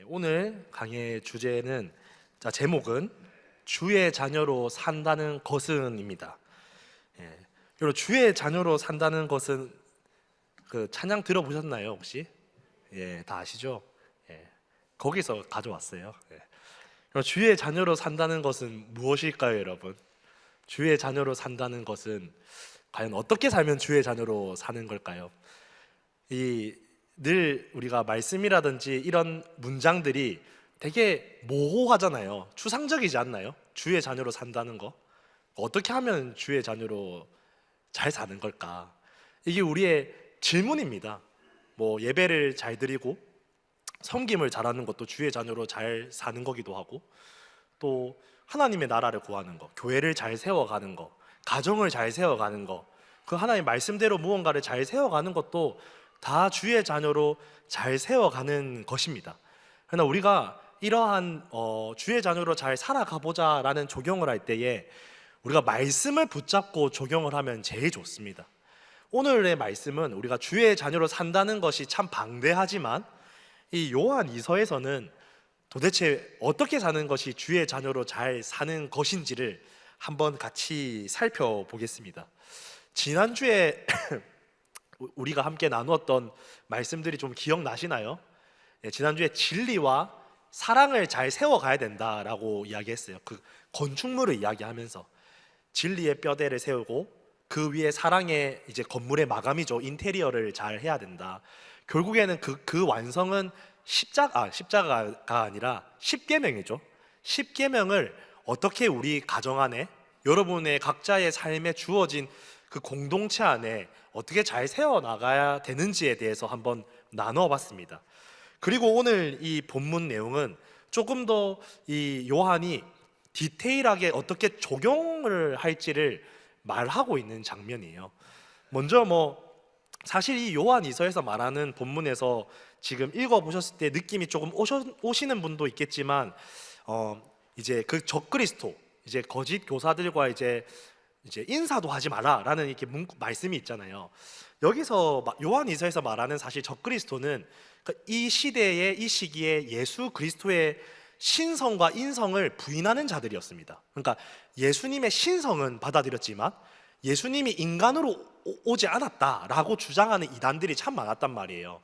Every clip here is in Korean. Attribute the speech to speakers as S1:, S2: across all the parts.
S1: 오늘 강의 주제는 제목은 주의 자녀로 산다는 것은입니다. 여러분, 주의 자녀로 산다는 것은 그 찬양 들어보셨나요 혹시? 다 아시죠? 거기서 가져왔어요. 그럼 주의 자녀로 산다는 것은 무엇일까요, 여러분? 주의 자녀로 산다는 것은 과연 어떻게 살면 주의 자녀로 사는 걸까요? 늘 우리가 말씀이라든지 이런 문장들이 되게 모호하잖아요. 추상적이지 않나요? 주의 자녀로 산다는 거. 어떻게 하면 주의 자녀로 잘 사는 걸까? 이게 우리의 질문입니다. 뭐 예배를 잘 드리고 섬김을 잘하는 것도 주의 자녀로 잘 사는 거기도 하고, 또 하나님의 나라를 구하는 거, 교회를 잘 세워가는 거, 가정을 잘 세워가는 거, 그 하나님 말씀대로 무언가를 잘 세워가는 것도 다 주의 자녀로 잘 세워가는 것입니다. 그러나 우리가 이러한 주의 자녀로 잘 살아가보자라는 적용을 할 때에 우리가 말씀을 붙잡고 적용을 하면 제일 좋습니다. 오늘의 말씀은 우리가 주의 자녀로 산다는 것이 참 방대하지만 이 요한 이서에서는 도대체 어떻게 사는 것이 주의 자녀로 잘 사는 것인지를 한번 같이 살펴보겠습니다. 지난주에 우리가 함께 나누었던 말씀들이 좀 기억나시나요? 지난주에 진리와 사랑을 잘 세워가야 된다라고 이야기했어요. 그 건축물을 이야기하면서 진리의 뼈대를 세우고 그 위에 사랑의 이제 건물의 마감이죠. 인테리어를 잘 해야 된다. 결국에는 그 완성은 십자가가 아니라 십계명이죠. 십계명을 어떻게 우리 가정 안에, 여러분의 각자의 삶에 주어진 그 공동체 안에 어떻게 잘 세워나가야 되는지에 대해서 한번 나누어 봤습니다. 그리고 오늘 이 본문 내용은 조금 더 이 요한이 디테일하게 어떻게 적용을 할지를 말하고 있는 장면이에요. 먼저 사실 이 요한이서에서 말하는 본문에서 지금 읽어보셨을 때 느낌이 조금 오시는 분도 있겠지만 이제 그 적그리스도, 이제 거짓 교사들과 이제 인사도 하지 마라라는 이렇게 말씀이 있잖아요. 여기서 요한이서에서 말하는 사실 적그리스도는 이 시대에, 이 시기에 예수 그리스도의 신성과 인성을 부인하는 자들이었습니다. 그러니까 예수님의 신성은 받아들였지만 예수님이 인간으로 오지 않았다라고 주장하는 이단들이 참 많았단 말이에요.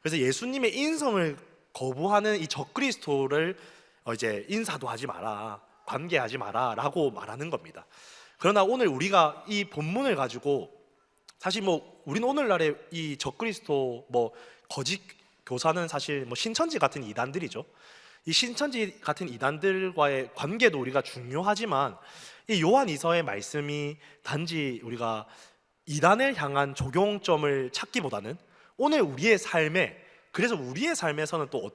S1: 그래서 예수님의 인성을 거부하는 이 적그리스도를 이제 인사도 하지 마라, 관계하지 마라라고 말하는 겁니다. 그러나 오늘 우리가 이 본문을 가지고 사실 우리는 오늘날의 이 적그리스도 거짓 교사는 사실 신천지 같은 이단들이죠. 이 신천지 같은 이단들과의 관계도 우리가 중요하지만 이 요한이서의 말씀이 단지 우리가 이단을 향한 적용점을 찾기보다는 오늘 우리의 삶에, 그래서 우리의 삶에서는 또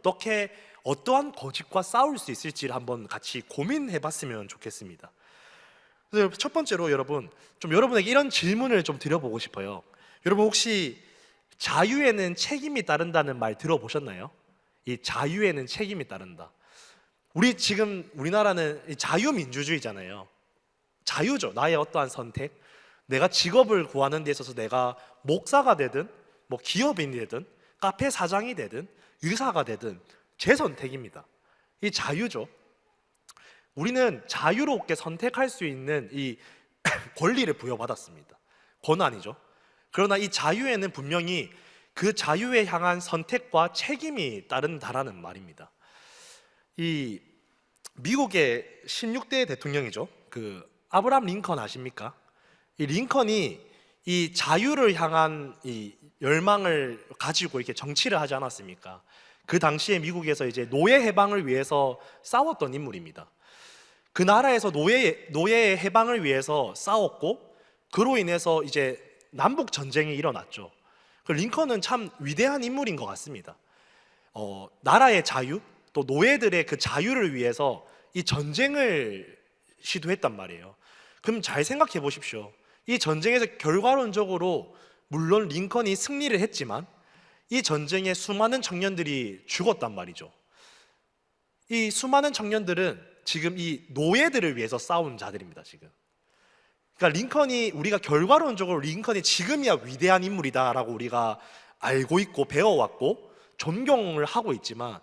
S1: 어떠한 거짓과 싸울 수 있을지를 한번 같이 고민해 봤으면 좋겠습니다. 그래서 첫 번째로 여러분에게 이런 질문을 좀 드려보고 싶어요. 여러분 혹시 자유에는 책임이 따른다는 말 들어보셨나요? 이 자유에는 책임이 따른다. 우리나라는 자유민주주의잖아요. 자유죠. 나의 어떠한 선택. 내가 직업을 구하는 데 있어서 내가 목사가 되든 기업인이 되든 카페 사장이 되든 의사가 되든 제 선택입니다. 이 자유죠. 우리는 자유롭게 선택할 수 있는 이 권리를 부여받았습니다. 권한이죠. 그러나 이 자유에는 분명히 그 자유에 향한 선택과 책임이 따른다라는 말입니다. 이 미국의 16대 대통령이죠. 그 아브라함 링컨 아십니까? 이 링컨이 이 자유를 향한 이 열망을 가지고 이렇게 정치를 하지 않았습니까? 그 당시에 미국에서 이제 노예 해방을 위해서 싸웠던 인물입니다. 그 나라에서 노예의 해방을 위해서 싸웠고, 그로 인해서 이제 남북 전쟁이 일어났죠. 그 링컨은 참 위대한 인물인 것 같습니다. 나라의 자유, 또 노예들의 그 자유를 위해서 이 전쟁을 시도했단 말이에요. 그럼 잘 생각해 보십시오. 이 전쟁에서 결과론적으로 물론 링컨이 승리를 했지만 이 전쟁에 수많은 청년들이 죽었단 말이죠. 이 수많은 청년들은 지금 이 노예들을 위해서 싸운 자들입니다. 지금 그러니까 우리가 결과론적으로 링컨이 지금이야 위대한 인물이다라고 우리가 알고 있고 배워왔고 존경을 하고 있지만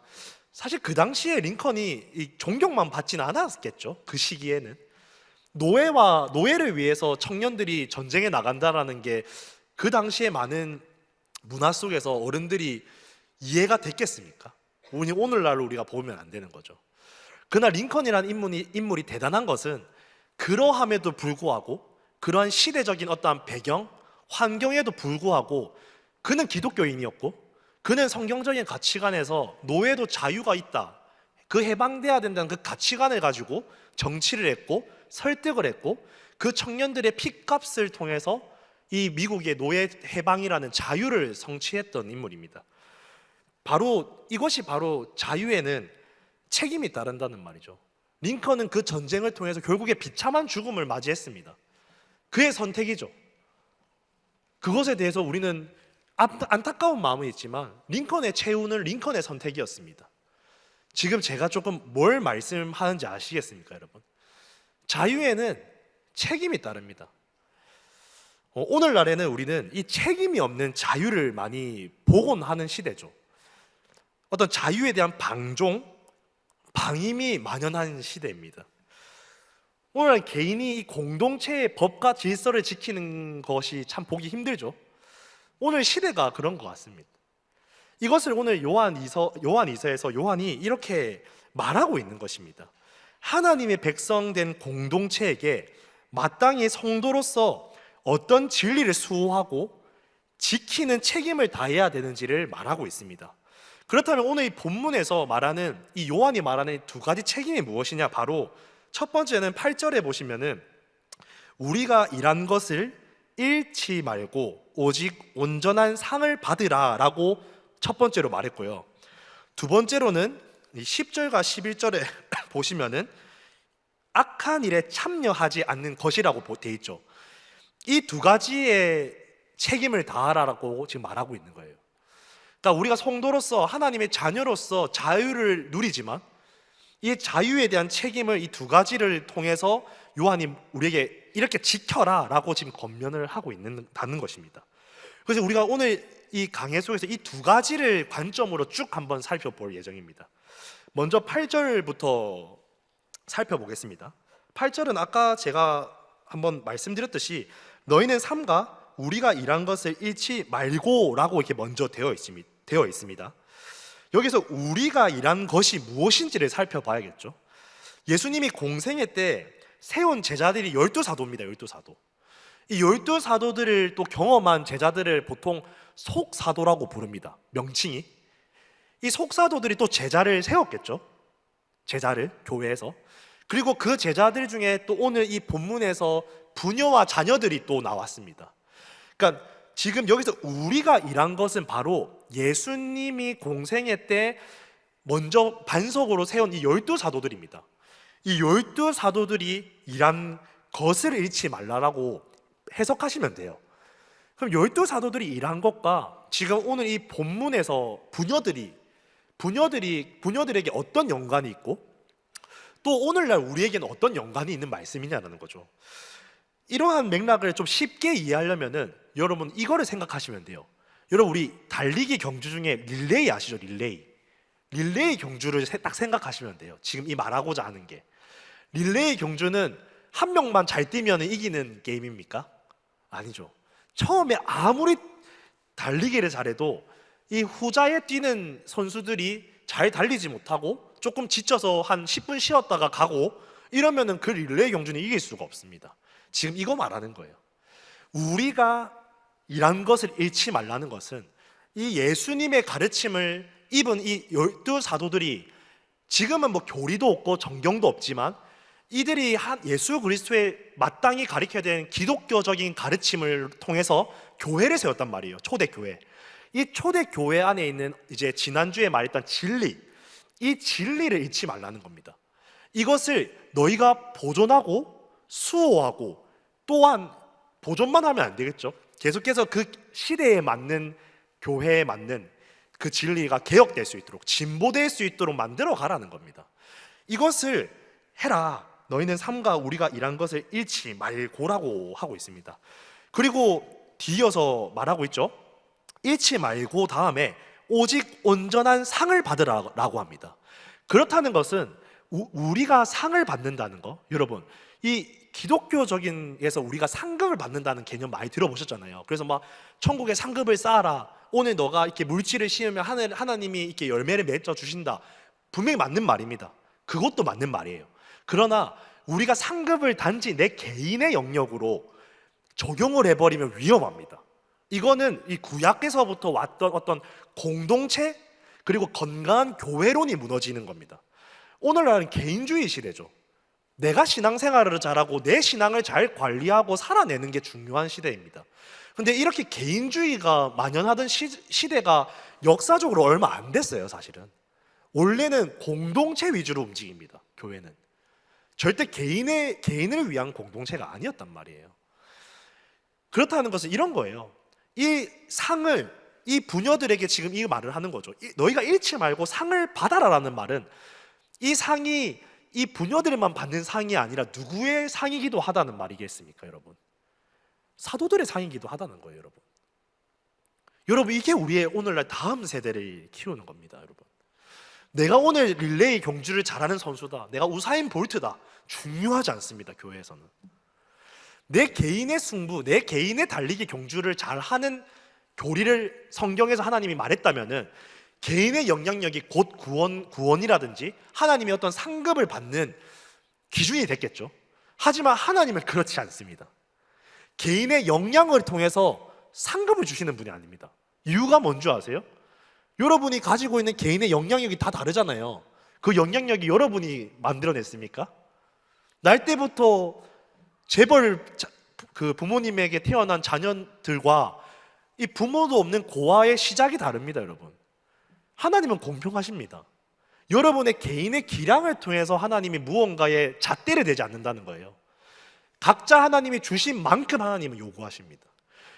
S1: 사실 그 당시에 링컨이 이 존경만 받지는 않았겠죠. 그 시기에는 노예를 위해서 청년들이 전쟁에 나간다라는 게 그 당시에 많은 문화 속에서 어른들이 이해가 됐겠습니까? 오늘날 우리가 보면 안 되는 거죠. 그러나 링컨이라는 인물이 대단한 것은 그러함에도 불구하고, 그러한 시대적인 어떠한 배경, 환경에도 불구하고 그는 기독교인이었고, 그는 성경적인 가치관에서 노예도 자유가 있다, 그 해방돼야 된다는 그 가치관을 가지고 정치를 했고 설득을 했고, 그 청년들의 핏값을 통해서 이 미국의 노예 해방이라는 자유를 성취했던 인물입니다. 이것이 바로 자유에는 책임이 따른다는 말이죠. 링컨은 그 전쟁을 통해서 결국에 비참한 죽음을 맞이했습니다. 그의 선택이죠. 그것에 대해서 우리는 안타까운 마음이 있지만 링컨의 최후는 링컨의 선택이었습니다. 지금 제가 조금 뭘 말씀하는지 아시겠습니까, 여러분? 자유에는 책임이 따릅니다. 오늘날에는 우리는 이 책임이 없는 자유를 많이 복원하는 시대죠. 어떤 자유에 대한 방임이 만연한 시대입니다. 오늘날 개인이 이 공동체의 법과 질서를 지키는 것이 참 보기 힘들죠. 오늘 시대가 그런 것 같습니다. 이것을 오늘 요한이서에서 요한이 이렇게 말하고 있는 것입니다. 하나님의 백성된 공동체에게 마땅히 성도로서 어떤 진리를 수호하고 지키는 책임을 다해야 되는지를 말하고 있습니다. 그렇다면 오늘 이 본문에서 말하는, 이 요한이 말하는 두 가지 책임이 무엇이냐? 바로 첫 번째는 8절에 보시면은 우리가 일한 것을 잃지 말고 오직 온전한 상을 받으라 라고 첫 번째로 말했고요. 두 번째로는 10절과 11절에 보시면은 악한 일에 참여하지 않는 것이라고 되어 있죠. 이 두 가지의 책임을 다하라고 지금 말하고 있는 거예요. 그러니까 우리가 성도로서, 하나님의 자녀로서 자유를 누리지만 이 자유에 대한 책임을 이 두 가지를 통해서 요한이 우리에게 이렇게 지켜라 라고 지금 권면을 하고 있다는 것입니다. 그래서 우리가 오늘 이 강해 속에서 이 두 가지를 관점으로 쭉 한번 살펴볼 예정입니다. 먼저 8절부터 살펴보겠습니다. 8절은 아까 제가 한번 말씀드렸듯이 너희는 삼가 우리가 일한 것을 잃지 말고 라고 이렇게 먼저 되어 있습니다. 여기서 우리가 일한 것이 무엇인지를 살펴봐야겠죠. 예수님이 공생애 때 세운 제자들이 12사도입니다. 12사도. 이 12사도들을 또 경험한 제자들을 보통 속사도라고 부릅니다. 명칭이. 이 속사도들이 또 제자를 세웠겠죠. 제자를 교회에서. 그리고 그 제자들 중에 또 오늘 이 본문에서 부녀와 자녀들이 또 나왔습니다. 그러니까 지금 여기서 우리가 일한 것은 바로 예수님이 공생애 때 먼저 반석으로 세운 이 12사도들입니다. 이 12사도들이 일한 것을 잃지 말라라고 해석하시면 돼요. 그럼 12사도들이 일한 것과 지금 오늘 이 본문에서 부녀들에게 어떤 연관이 있고 또 오늘날 우리에게는 어떤 연관이 있는 말씀이냐라는 거죠. 이러한 맥락을 좀 쉽게 이해하려면은 여러분 이거를 생각하시면 돼요. 여러분 우리 달리기 경주 중에 릴레이 아시죠? 릴레이 경주를 딱 생각하시면 돼요. 지금 이 말하고자 하는 게, 릴레이 경주는 한 명만 잘 뛰면 이기는 게임입니까? 아니죠. 처음에 아무리 달리기를 잘해도 이 후자에 뛰는 선수들이 잘 달리지 못하고 조금 지쳐서 한 10분 쉬었다가 가고 이러면은 그 릴레이 경주는 이길 수가 없습니다. 지금 이거 말하는 거예요. 우리가 일한 것을 잃지 말라는 것은 이 예수님의 가르침을 입은 이 12사도들이 지금은 뭐 교리도 없고 정경도 없지만 이들이 예수 그리스도의 마땅히 가르쳐야 되는 기독교적인 가르침을 통해서 교회를 세웠단 말이에요. 초대교회. 이 초대교회 안에 있는 이제 지난주에 말했던 진리, 이 진리를 잃지 말라는 겁니다. 이것을 너희가 보존하고 수호하고, 또한 보존만 하면 안 되겠죠. 계속해서 그 시대에 맞는, 교회에 맞는 그 진리가 개혁될 수 있도록, 진보될 수 있도록 만들어 가라는 겁니다. 이것을 해라. 너희는 삼가 우리가 일한 것을 잃지 말고라고 하고 있습니다. 그리고 뒤이어서 말하고 있죠. 잃지 말고 다음에 오직 온전한 상을 받으라고 합니다. 그렇다는 것은 우리가 상을 받는다는 거, 여러분, 이 기독교적인에서 우리가 상급을 받는다는 개념 많이 들어보셨잖아요. 그래서 막 천국에 상급을 쌓아라, 오늘 너가 이렇게 물질을 심으면 하나님이 이렇게 열매를 맺어 주신다. 분명히 맞는 말입니다. 그것도 맞는 말이에요. 그러나 우리가 상급을 단지 내 개인의 영역으로 적용을 해버리면 위험합니다. 이거는 이 구약에서부터 왔던 어떤 공동체 그리고 건강한 교회론이 무너지는 겁니다. 오늘날은 개인주의 시대죠. 내가 신앙생활을 잘하고 내 신앙을 잘 관리하고 살아내는 게 중요한 시대입니다. 근데 이렇게 개인주의가 만연하던 시대가 역사적으로 얼마 안 됐어요. 사실은 원래는 공동체 위주로 움직입니다. 교회는 절대 개인을 위한 공동체가 아니었단 말이에요. 그렇다는 것은 이런 거예요. 이 상을 이 부녀들에게 지금 이 말을 하는 거죠. 너희가 잃지 말고 상을 받아라라는 말은 이 상이 이 부녀들만 받는 상이 아니라 누구의 상이기도 하다는 말이겠습니까, 여러분? 사도들의 상이기도 하다는 거예요, 여러분. 여러분, 이게 우리의 오늘날 다음 세대를 키우는 겁니다, 여러분. 내가 오늘 릴레이 경주를 잘하는 선수다, 내가 우사인 볼트다, 중요하지 않습니다. 교회에서는 내 개인의 승부, 내 개인의 달리기 경주를 잘하는 교리를 성경에서 하나님이 말했다면은 개인의 영향력이 곧 구원이라든지 하나님의 어떤 상급을 받는 기준이 됐겠죠. 하지만 하나님은 그렇지 않습니다. 개인의 영향을 통해서 상급을 주시는 분이 아닙니다. 이유가 뭔지 아세요? 여러분이 가지고 있는 개인의 영향력이 다 다르잖아요. 그 영향력이 여러분이 만들어냈습니까? 날 때부터 재벌 그 부모님에게 태어난 자녀들과 이 부모도 없는 고아의 시작이 다릅니다, 여러분. 하나님은 공평하십니다. 여러분의 개인의 기량을 통해서 하나님이 무언가에 잣대를 대지 않는다는 거예요. 각자 하나님이 주신 만큼 하나님은 요구하십니다.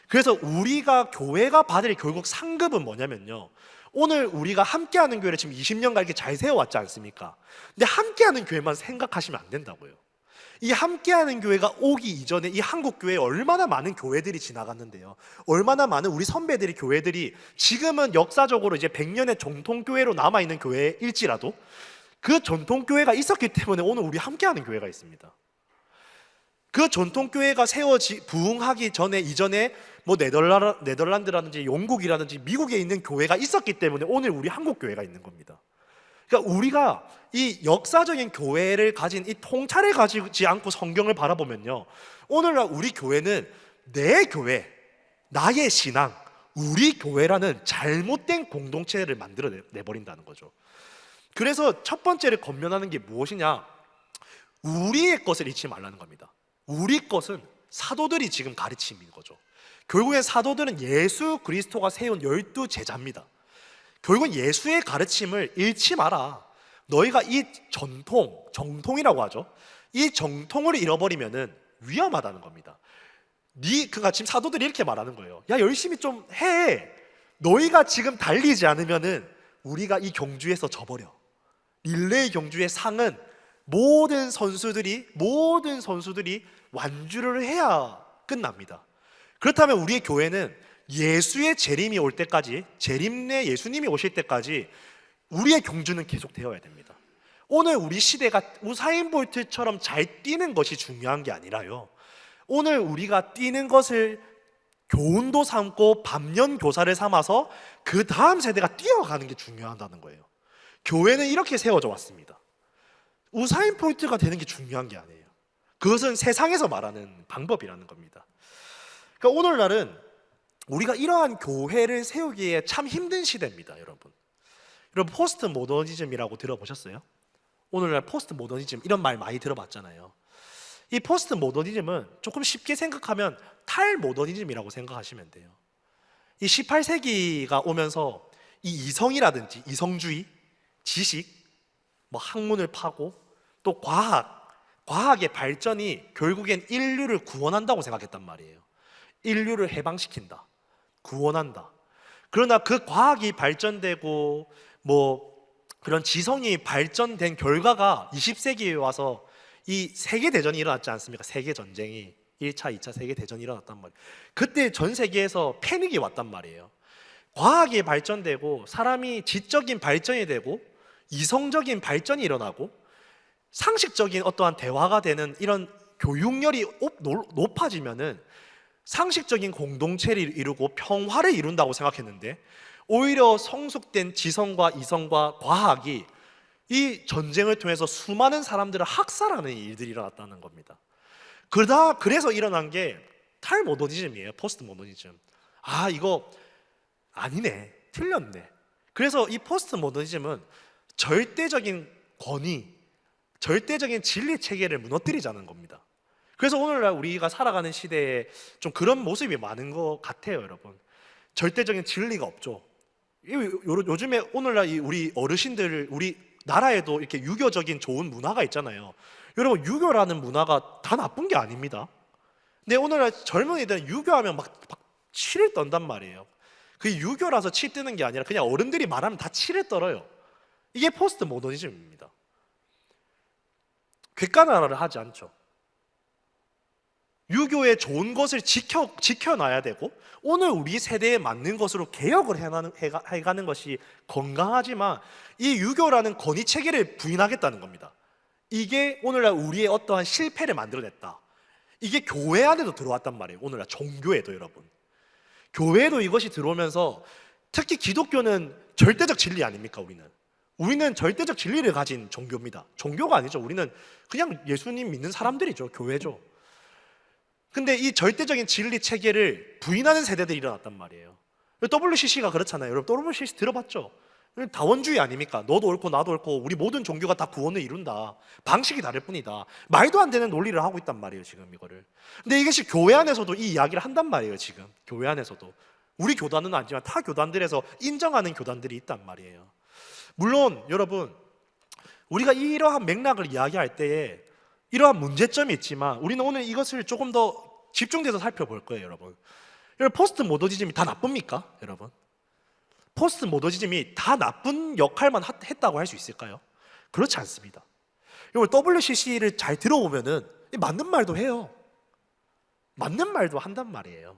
S1: 그래서 우리가 교회가 받을 결국 상급은 뭐냐면요, 오늘 우리가 함께하는 교회를 지금 20년간 이렇게 잘 세워왔지 않습니까? 근데 함께하는 교회만 생각하시면 안 된다고요. 이 함께하는 교회가 오기 이전에 이 한국 교회에 얼마나 많은 교회들이 지나갔는데요, 얼마나 많은 우리 선배들이 교회들이 지금은 역사적으로 이제 100년의 전통교회로 남아있는 교회일지라도 그 전통교회가 있었기 때문에 오늘 우리 함께하는 교회가 있습니다. 그 전통교회가 부흥하기 전에 이전에 뭐 네덜란드라든지 영국이라든지 미국에 있는 교회가 있었기 때문에 오늘 우리 한국 교회가 있는 겁니다. 그러니까 우리가 이 역사적인 교회를 가진 이 통찰을 가지지 않고 성경을 바라보면요, 오늘날 우리 교회는 내 교회, 나의 신앙, 우리 교회라는 잘못된 공동체를 만들어 내버린다는 거죠. 그래서 첫 번째를 권면하는 게 무엇이냐, 우리의 것을 잊지 말라는 겁니다. 우리 것은 사도들이 지금 가르침인 거죠. 결국엔 사도들은 예수 그리스도가 세운 12 제자입니다. 결국은 예수의 가르침을 잃지 마라. 너희가 이 정통이라고 하죠. 이 정통을 잃어버리면은 위험하다는 겁니다. 그가 지금 사도들이 이렇게 말하는 거예요. 야, 열심히 좀 해. 너희가 지금 달리지 않으면은 우리가 이 경주에서 져버려. 릴레이 경주의 상은 모든 선수들이 완주를 해야 끝납니다. 그렇다면 우리의 교회는 예수의 재림이 올 때까지, 재림내 예수님이 오실 때까지 우리의 경주는 계속 되어야 됩니다. 오늘 우리 시대가 우사인 볼트처럼 잘 뛰는 것이 중요한 게 아니라요, 오늘 우리가 뛰는 것을 교훈도 삼고 반면 교사를 삼아서 그 다음 세대가 뛰어가는 게 중요하다는 거예요. 교회는 이렇게 세워져 왔습니다. 우사인 볼트가 되는 게 중요한 게 아니에요. 그것은 세상에서 말하는 방법이라는 겁니다. 그러니까 오늘날은 우리가 이러한 교회를 세우기에 참 힘든 시대입니다, 여러분. 여러분, 포스트 모더니즘이라고 들어보셨어요? 오늘날 포스트 모더니즘 이런 말 많이 들어봤잖아요. 이 포스트 모더니즘은 조금 쉽게 생각하면 탈모더니즘이라고 생각하시면 돼요. 이 18세기가 오면서 이 이성이라든지 이성주의, 지식, 뭐 학문을 파고 또 과학의 발전이 결국엔 인류를 구원한다고 생각했단 말이에요. 인류를 해방시킨다, 구원한다. 그러나 그 과학이 발전되고 뭐 그런 지성이 발전된 결과가 20세기에 와서 이 세계대전이 일어났지 않습니까? 세계전쟁이 1차, 2차 세계대전이 일어났단 말이에요. 그때 전 세계에서 패닉이 왔단 말이에요. 과학이 발전되고 사람이 지적인 발전이 되고 이성적인 발전이 일어나고 상식적인 어떠한 대화가 되는 이런 교육열이 높아지면은 상식적인 공동체를 이루고 평화를 이룬다고 생각했는데, 오히려 성숙된 지성과 이성과 과학이 이 전쟁을 통해서 수많은 사람들을 학살하는 일들이 일어났다는 겁니다. 그래서 일어난 게 탈모더니즘이에요. 포스트 모더니즘. 아, 이거 아니네, 틀렸네. 그래서 이 포스트 모더니즘은 절대적인 권위, 절대적인 진리 체계를 무너뜨리자는 겁니다. 그래서 오늘날 우리가 살아가는 시대에 좀 그런 모습이 많은 것 같아요, 여러분. 절대적인 진리가 없죠. 요즘에 오늘날 우리 어르신들, 우리 나라에도 이렇게 유교적인 좋은 문화가 있잖아요. 여러분, 유교라는 문화가 다 나쁜 게 아닙니다. 근데 오늘날 젊은이들은 유교하면 막 치를 떤단 말이에요. 그게 유교라서 치 뜨는 게 아니라 그냥 어른들이 말하면 다 치를 떨어요. 이게 포스트 모더니즘입니다. 객관화를 하지 않죠. 유교의 좋은 것을 지켜놔야 되고, 오늘 우리 세대에 맞는 것으로 개혁을 해가는 것이 건강하지만, 이 유교라는 권위 체계를 부인하겠다는 겁니다. 이게 오늘날 우리의 어떠한 실패를 만들어냈다. 이게 교회 안에도 들어왔단 말이에요. 오늘날 종교에도. 여러분, 교회에도 이것이 들어오면서, 특히 기독교는 절대적 진리 아닙니까? 우리는 절대적 진리를 가진 종교입니다. 종교가 아니죠. 우리는 그냥 예수님 믿는 사람들이죠. 교회죠. 근데 이 절대적인 진리 체계를 부인하는 세대들이 일어났단 말이에요. WCC가 그렇잖아요. 여러분, WCC 들어봤죠? 다원주의 아닙니까? 너도 옳고 나도 옳고 우리 모든 종교가 다 구원을 이룬다. 방식이 다를 뿐이다. 말도 안 되는 논리를 하고 있단 말이에요, 지금 이거를. 근데 이것이 교회 안에서도 이 이야기를 한단 말이에요, 지금. 교회 안에서도. 우리 교단은 아니지만 타 교단들에서 인정하는 교단들이 있단 말이에요. 물론 여러분, 우리가 이러한 맥락을 이야기할 때에 이러한 문제점이 있지만, 우리는 오늘 이것을 조금 더 집중돼서 살펴볼 거예요, 여러분. 포스트 모더니즘이 다 나쁩니까, 여러분? 포스트 모더니즘이 다 나쁜 역할만 했다고 할 수 있을까요? 그렇지 않습니다. 여러분, WCC를 잘 들어보면은 맞는 말도 해요. 맞는 말도 한단 말이에요.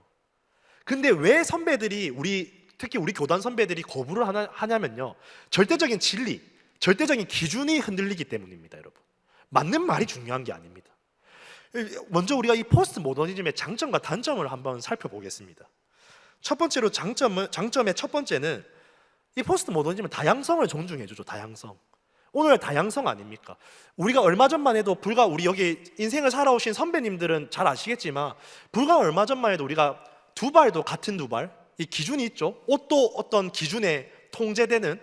S1: 근데 왜 선배들이, 특히 우리 교단 선배들이 거부를 하냐면요, 절대적인 진리, 절대적인 기준이 흔들리기 때문입니다, 여러분. 맞는 말이 중요한 게 아닙니다. 먼저 우리가 이 포스트 모더니즘의 장점과 단점을 한번 살펴보겠습니다. 첫 번째로 장점의 첫 번째는, 이 포스트 모더니즘은 다양성을 존중해주죠. 다양성. 오늘 다양성 아닙니까? 우리가 얼마 전만 해도, 우리 여기 인생을 살아오신 선배님들은 잘 아시겠지만, 불과 얼마 전만 해도 우리가 두발도 같은 두발, 이 기준이 있죠. 옷도 어떤 기준에 통제되는,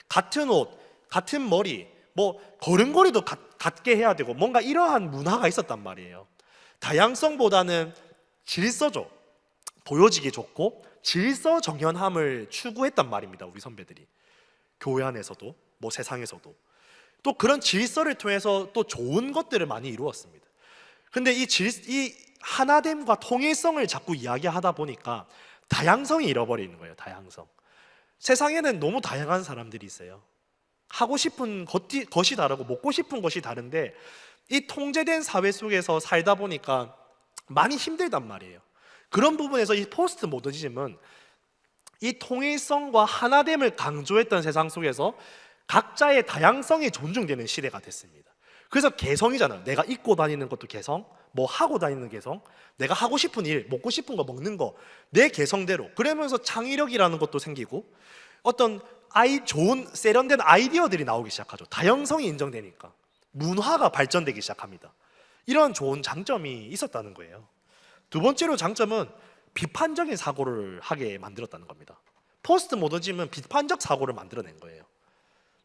S1: 같은 옷, 같은 머리, 뭐 걸음걸이도 같게 해야 되고, 뭔가 이러한 문화가 있었단 말이에요. 다양성보다는 질서죠. 보여지기 좋고 질서 정연함을 추구했단 말입니다, 우리 선배들이. 교회 안에서도 뭐 세상에서도 또 그런 질서를 통해서 또 좋은 것들을 많이 이루었습니다. 근데 이 하나됨과 통일성을 자꾸 이야기하다 보니까 다양성이 잃어버리는 거예요. 다양성. 세상에는 너무 다양한 사람들이 있어요. 하고 싶은 것이 다르고 먹고 싶은 것이 다른데, 이 통제된 사회 속에서 살다 보니까 많이 힘들단 말이에요. 그런 부분에서 이 포스트 모더니즘은 이 통일성과 하나됨을 강조했던 세상 속에서 각자의 다양성이 존중되는 시대가 됐습니다. 그래서 개성이잖아요. 내가 입고 다니는 것도 개성, 뭐 하고 다니는 개성, 내가 하고 싶은 일, 먹고 싶은 거 먹는 거, 내 개성대로. 그러면서 창의력이라는 것도 생기고, 어떤 좋은 세련된 아이디어들이 나오기 시작하죠. 다양성이 인정되니까 문화가 발전되기 시작합니다. 이런 좋은 장점이 있었다는 거예요. 두 번째로 장점은 비판적인 사고를 하게 만들었다는 겁니다. 포스트 모더니즘은 비판적 사고를 만들어낸 거예요.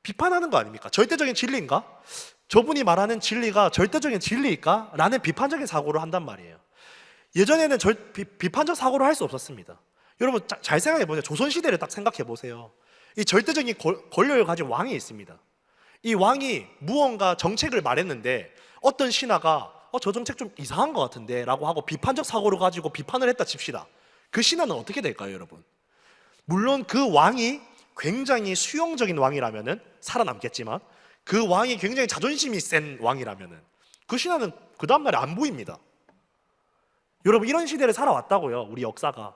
S1: 비판하는 거 아닙니까? 절대적인 진리인가? 저분이 말하는 진리가 절대적인 진리일까? 라는 비판적인 사고를 한단 말이에요. 예전에는 비판적 사고를 할 수 없었습니다. 여러분, 잘 생각해 보세요. 조선시대를 딱 생각해 보세요. 이 절대적인 권력을 가진 왕이 있습니다. 이 왕이 무언가 정책을 말했는데, 어떤 신하가 저 정책 좀 이상한 것 같은데 라고 하고 비판적 사고를 가지고 비판을 했다 칩시다. 그 신하는 어떻게 될까요, 여러분? 물론 그 왕이 굉장히 수용적인 왕이라면은 살아남겠지만, 그 왕이 굉장히 자존심이 센 왕이라면은 그 신하는 그 다음날에 안 보입니다. 여러분, 이런 시대를 살아왔다고요, 우리 역사가.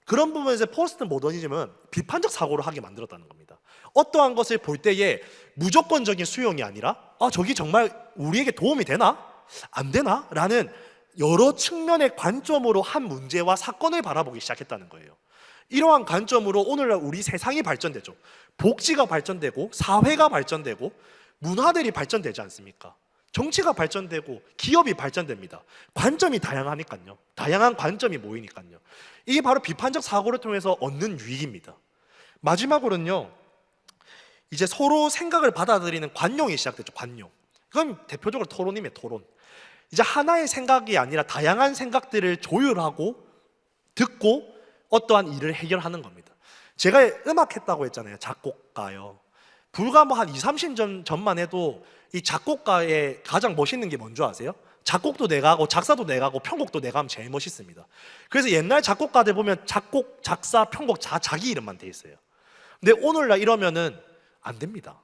S1: 그런 부분에서 포스트 모더니즘은 비판적 사고를 하게 만들었다는 겁니다. 어떠한 것을 볼 때에 무조건적인 수용이 아니라 저기 정말 우리에게 도움이 되나? 안 되나? 라는 여러 측면의 관점으로 한 문제와 사건을 바라보기 시작했다는 거예요. 이러한 관점으로 오늘날 우리 세상이 발전되죠. 복지가 발전되고 사회가 발전되고 문화들이 발전되지 않습니까? 정치가 발전되고 기업이 발전됩니다. 관점이 다양하니까요. 다양한 관점이 모이니까요. 이게 바로 비판적 사고를 통해서 얻는 유익입니다. 마지막으로는요, 이제 서로 생각을 받아들이는 관용이 시작됐죠. 관용. 이건 대표적으로 토론입니다. 토론. 이제 하나의 생각이 아니라 다양한 생각들을 조율하고 듣고 어떠한 일을 해결하는 겁니다. 제가 음악 했다고 했잖아요. 작곡가요. 불과 뭐 한 20, 30년 전만 해도 이 작곡가의 가장 멋있는 게 뭔지 아세요? 작곡도 내가 하고 작사도 내가 하고 편곡도 내가 하면 제일 멋있습니다. 그래서 옛날 작곡가들 보면 작곡, 작사, 편곡 다 자기 이름만 돼 있어요. 근데 오늘날 이러면은 안 됩니다.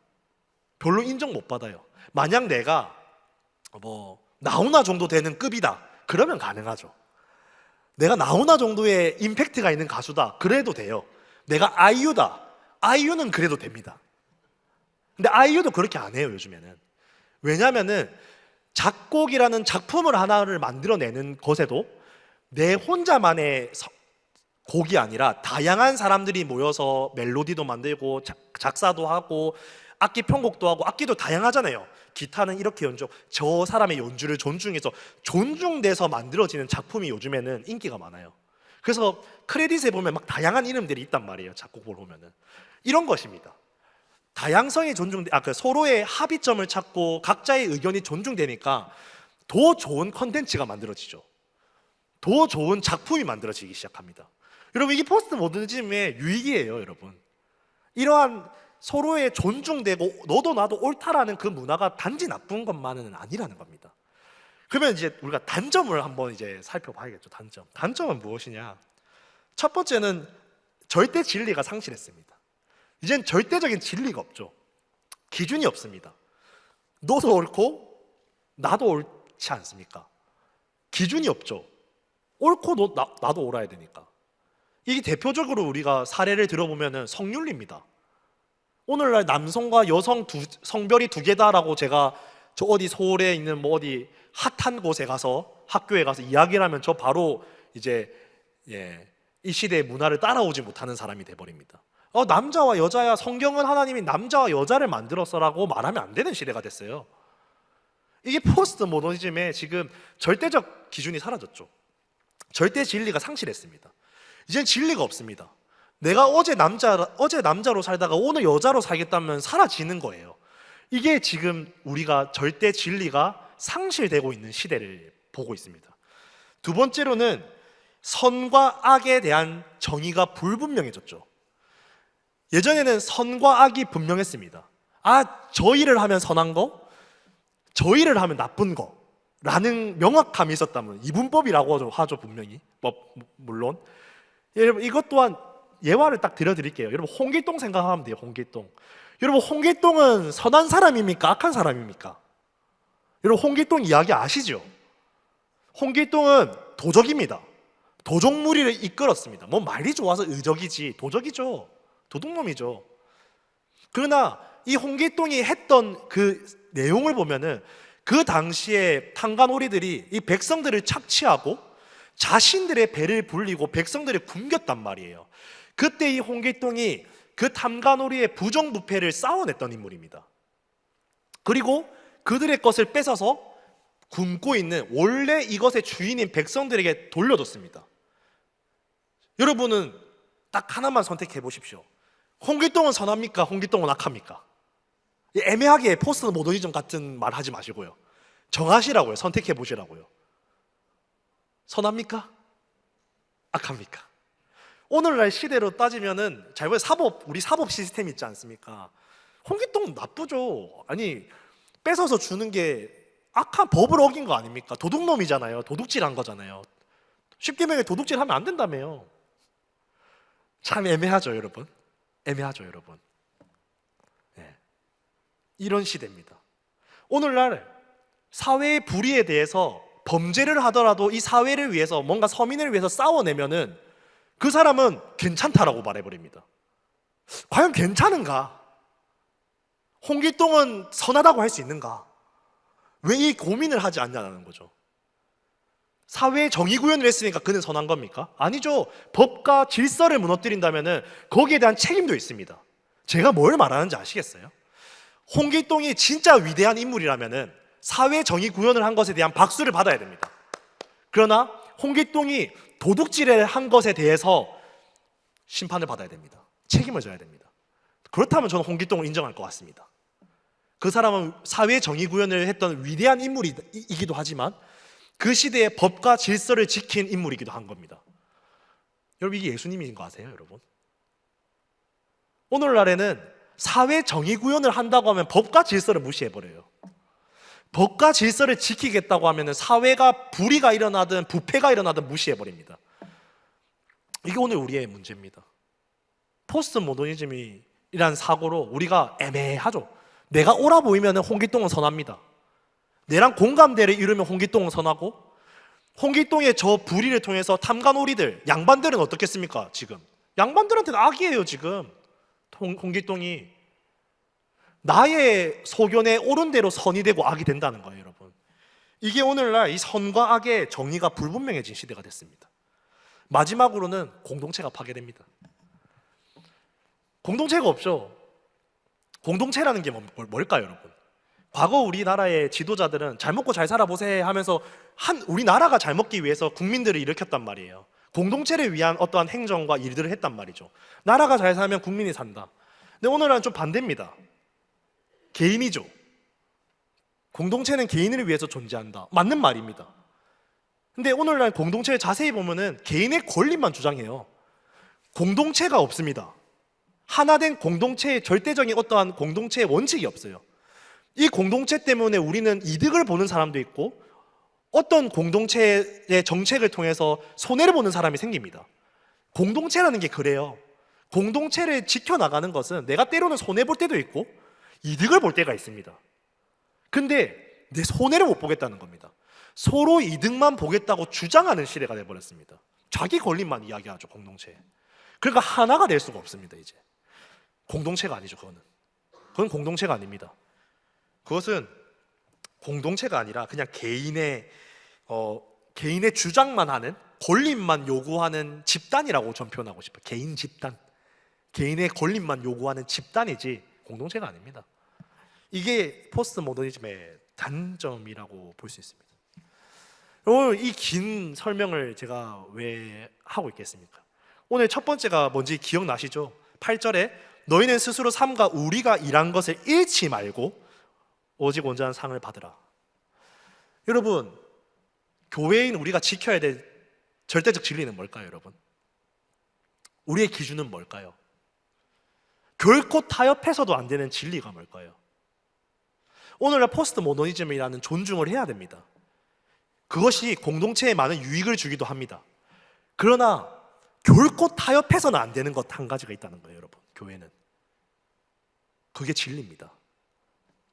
S1: 별로 인정 못 받아요. 만약 내가 뭐 나훈아 정도 되는 급이다, 그러면 가능하죠. 내가 나훈아 정도의 임팩트가 있는 가수다, 그래도 돼요. 내가 아이유다, 아이유는 그래도 됩니다. 근데 아이유도 그렇게 안 해요, 요즘에는. 왜냐면은 작곡이라는 작품을 하나를 만들어내는 것에도 내 혼자만의 곡이 아니라 다양한 사람들이 모여서 멜로디도 만들고 작사도 하고 악기 편곡도 하고, 악기도 다양하잖아요. 기타는 이렇게 연주, 저 사람의 연주를 존중해서 존중돼서 만들어지는 작품이 요즘에는 인기가 많아요. 그래서 크레딧에 보면 막 다양한 이름들이 있단 말이에요. 작곡을 보면은 이런 것입니다. 다양성이 서로의 합의점을 찾고 각자의 의견이 존중되니까 더 좋은 컨텐츠가 만들어지죠. 더 좋은 작품이 만들어지기 시작합니다. 여러분, 이게 포스트 모더니즘의 유익이에요, 여러분. 이러한 서로의 존중되고 너도 나도 옳다라는 그 문화가 단지 나쁜 것만은 아니라는 겁니다. 그러면 이제 우리가 단점을 한번 이제 살펴봐야겠죠. 단점은 무엇이냐? 첫 번째는 절대 진리가 상실했습니다. 이젠 절대적인 진리가 없죠. 기준이 없습니다. 너도 옳고 나도 옳지 않습니까? 기준이 없죠. 옳고 나도 옳아야 되니까. 이게 대표적으로 우리가 사례를 들어보면 성윤리입니다. 오늘날 남성과 여성 성별이 두 개다라고 제가 저 어디 서울에 있는 뭐 어디 핫한 곳에 가서 학교에 가서 이야기를 하면 저 바로 이제 이 시대의 문화를 따라오지 못하는 사람이 돼버립니다. 남자와 여자야, 성경은 하나님이 남자와 여자를 만들었어라고 말하면 안 되는 시대가 됐어요. 이게 포스트 모더니즘의 지금 절대적 기준이 사라졌죠. 절대 진리가 상실했습니다. 이젠 진리가 없습니다. 내가 어제 남자로 살다가 오늘 여자로 살겠다면 사라지는 거예요. 이게 지금 우리가 절대 진리가 상실되고 있는 시대를 보고 있습니다. 두 번째로는 선과 악에 대한 정의가 불분명해졌죠. 예전에는 선과 악이 분명했습니다. 저 일을 하면 선한 거, 저 일을 하면 나쁜 거 라는 명확함이 있었다면, 이분법이라고 하죠, 분명히. 물론 여러분, 이것 또한 예화를 딱 들려드릴게요. 여러분, 홍길동 생각하면 돼요. 홍길동. 여러분, 홍길동은 선한 사람입니까? 악한 사람입니까? 여러분, 홍길동 이야기 아시죠? 홍길동은 도적입니다. 도적무리를 이끌었습니다. 뭐 말이 좋아서 의적이지, 도적이죠. 도둑놈이죠. 그러나 이 홍길동이 했던 그 내용을 보면은 그 당시에 탄간오리들이 이 백성들을 착취하고 자신들의 배를 불리고 백성들을 굶겼단 말이에요. 그때 이 홍길동이 그 탐관오리의 부정부패를 쌓아냈던 인물입니다. 그리고 그들의 것을 뺏어서 굶고 있는 원래 이것의 주인인 백성들에게 돌려줬습니다. 여러분은 딱 하나만 선택해 보십시오. 홍길동은 선합니까? 홍길동은 악합니까? 애매하게 포스트 모더니즘 같은 말 하지 마시고요. 정하시라고요. 선택해 보시라고요. 선합니까? 악합니까? 오늘날 시대로 따지면은 잘 보면 우리 사법 시스템 있지 않습니까? 홍길동은 나쁘죠. 아니, 뺏어서 주는 게 악한 법을 어긴 거 아닙니까? 도둑놈이잖아요. 도둑질한 거잖아요. 십계명에 도둑질 하면 안 된다며요. 참 애매하죠, 여러분. 애매하죠, 여러분. 네. 이런 시대입니다. 오늘날 사회의 불의에 대해서 범죄를 하더라도 이 사회를 위해서, 뭔가 서민을 위해서 싸워내면은 그 사람은 괜찮다라고 말해버립니다. 과연 괜찮은가? 홍길동은 선하다고 할 수 있는가? 왜 이 고민을 하지 않냐는 거죠. 사회의 정의 구현을 했으니까 그는 선한 겁니까? 아니죠. 법과 질서를 무너뜨린다면 거기에 대한 책임도 있습니다. 제가 뭘 말하는지 아시겠어요? 홍길동이 진짜 위대한 인물이라면 사회 정의 구현을 한 것에 대한 박수를 받아야 됩니다. 그러나 홍길동이 도둑질을 한 것에 대해서 심판을 받아야 됩니다. 책임을 져야 됩니다. 그렇다면 저는 홍길동을 인정할 것 같습니다. 그 사람은 사회 정의 구현을 했던 위대한 인물이기도 하지만 그 시대의 법과 질서를 지킨 인물이기도 한 겁니다. 여러분, 이게 예수님인 거 아세요, 여러분? 오늘날에는 사회 정의 구현을 한다고 하면 법과 질서를 무시해버려요. 법과 질서를 지키겠다고 하면 사회가 불의가 일어나든 부패가 일어나든 무시해버립니다. 이게 오늘 우리의 문제입니다. 포스트 모더니즘이란 사고로 우리가 애매하죠. 내가 옳아 보이면 홍길동은 선합니다. 내랑 공감대를 이루면 홍길동은 선하고, 홍길동의 저 불의를 통해서 탐관오리들, 양반들은 어떻겠습니까? 지금 양반들한테는 악이에요. 지금 홍길동이 나의 소견에 옳은 대로 선이 되고 악이 된다는 거예요, 여러분. 이게 오늘날 이 선과 악의 정의가 불분명해진 시대가 됐습니다. 마지막으로는 공동체가 파괴됩니다. 공동체가 없죠. 공동체라는 게 뭘까요, 여러분? 과거 우리나라의 지도자들은 잘 먹고 잘 살아보세 하면서 우리나라가 잘 먹기 위해서 국민들을 일으켰단 말이에요. 공동체를 위한 어떠한 행정과 일들을 했단 말이죠. 나라가 잘 살면 국민이 산다. 근데 오늘은 좀 반대입니다. 개인이죠. 공동체는 개인을 위해서 존재한다. 맞는 말입니다. 근데 오늘날 공동체를 자세히 보면은 개인의 권리만 주장해요. 공동체가 없습니다. 하나된 공동체의 절대적인 어떠한 공동체의 원칙이 없어요. 이 공동체 때문에 우리는 이득을 보는 사람도 있고 어떤 공동체의 정책을 통해서 손해를 보는 사람이 생깁니다. 공동체라는 게 그래요. 공동체를 지켜나가는 것은 내가 때로는 손해볼 때도 있고 이득을 볼 때가 있습니다. 근데 내 손해를 못 보겠다는 겁니다. 서로 이득만 보겠다고 주장하는 시대가 돼버렸습니다. 자기 권리만 이야기하죠, 공동체. 그러니까 하나가 될 수가 없습니다. 이제 공동체가 아니죠. 그건 공동체가 아닙니다. 그것은 공동체가 아니라 그냥 개인의 주장만 하는, 권리만 요구하는 집단이라고 전 표현하고 싶어요. 개인 집단, 개인의 권리만 요구하는 집단이지 공동체가 아닙니다. 이게 포스트 모더니즘의 단점이라고 볼 수 있습니다. 오늘 이 긴 설명을 제가 왜 하고 있겠습니까? 오늘 첫 번째가 뭔지 기억나시죠? 8절에 너희는 스스로 삼가 우리가 일한 것을 잃지 말고 오직 온전한 상을 받으라. 여러분, 교회인 우리가 지켜야 될 절대적 진리는 뭘까요, 여러분? 우리의 기준은 뭘까요? 결코 타협해서도 안 되는 진리가 뭘까요? 오늘날 포스트 모더니즘이라는 존중을 해야 됩니다. 그것이 공동체에 많은 유익을 주기도 합니다. 그러나 결코 타협해서는 안 되는 것 한 가지가 있다는 거예요, 여러분. 교회는 그게 진리입니다.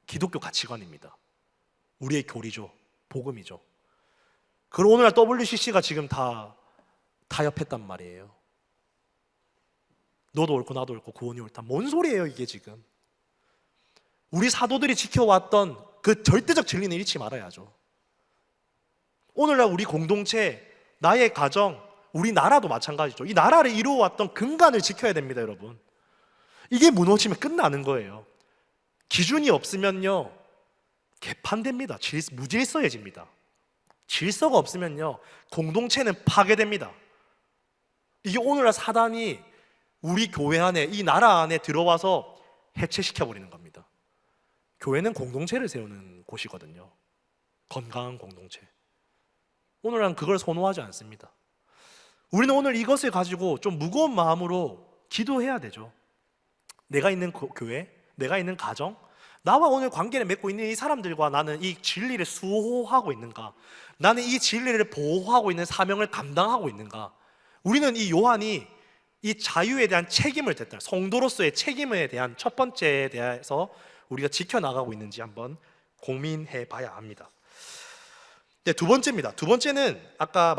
S1: 기독교 가치관입니다. 우리의 교리죠. 복음이죠. 그럼 오늘날 WCC가 지금 다 타협했단 말이에요. 너도 옳고 나도 옳고 구원이 옳다. 뭔 소리예요 이게 지금. 우리 사도들이 지켜왔던 그 절대적 진리는 잃지 말아야죠. 오늘날 우리 공동체, 나의 가정, 우리 나라도 마찬가지죠. 이 나라를 이루어왔던 근간을 지켜야 됩니다, 여러분. 이게 무너지면 끝나는 거예요. 기준이 없으면요 개판됩니다. 무질서해집니다. 질서가 없으면요 공동체는 파괴됩니다. 이게 오늘날 사단이 우리 교회 안에, 이 나라 안에 들어와서 해체시켜버리는 겁니다. 교회는 공동체를 세우는 곳이거든요. 건강한 공동체. 오늘날 그걸 선호하지 않습니다. 우리는 오늘 이것을 가지고 좀 무거운 마음으로 기도해야 되죠. 내가 있는 교회, 내가 있는 가정, 나와 오늘 관계를 맺고 있는 이 사람들과 나는 이 진리를 수호하고 있는가? 나는 이 진리를 보호하고 있는 사명을 감당하고 있는가? 우리는 이 요한이 이 자유에 대한 책임을 댔다. 성도로서의 책임에 대한 첫 번째에 대해서 우리가 지켜나가고 있는지 한번 고민해 봐야 합니다. 네, 두 번째입니다. 두 번째는 아까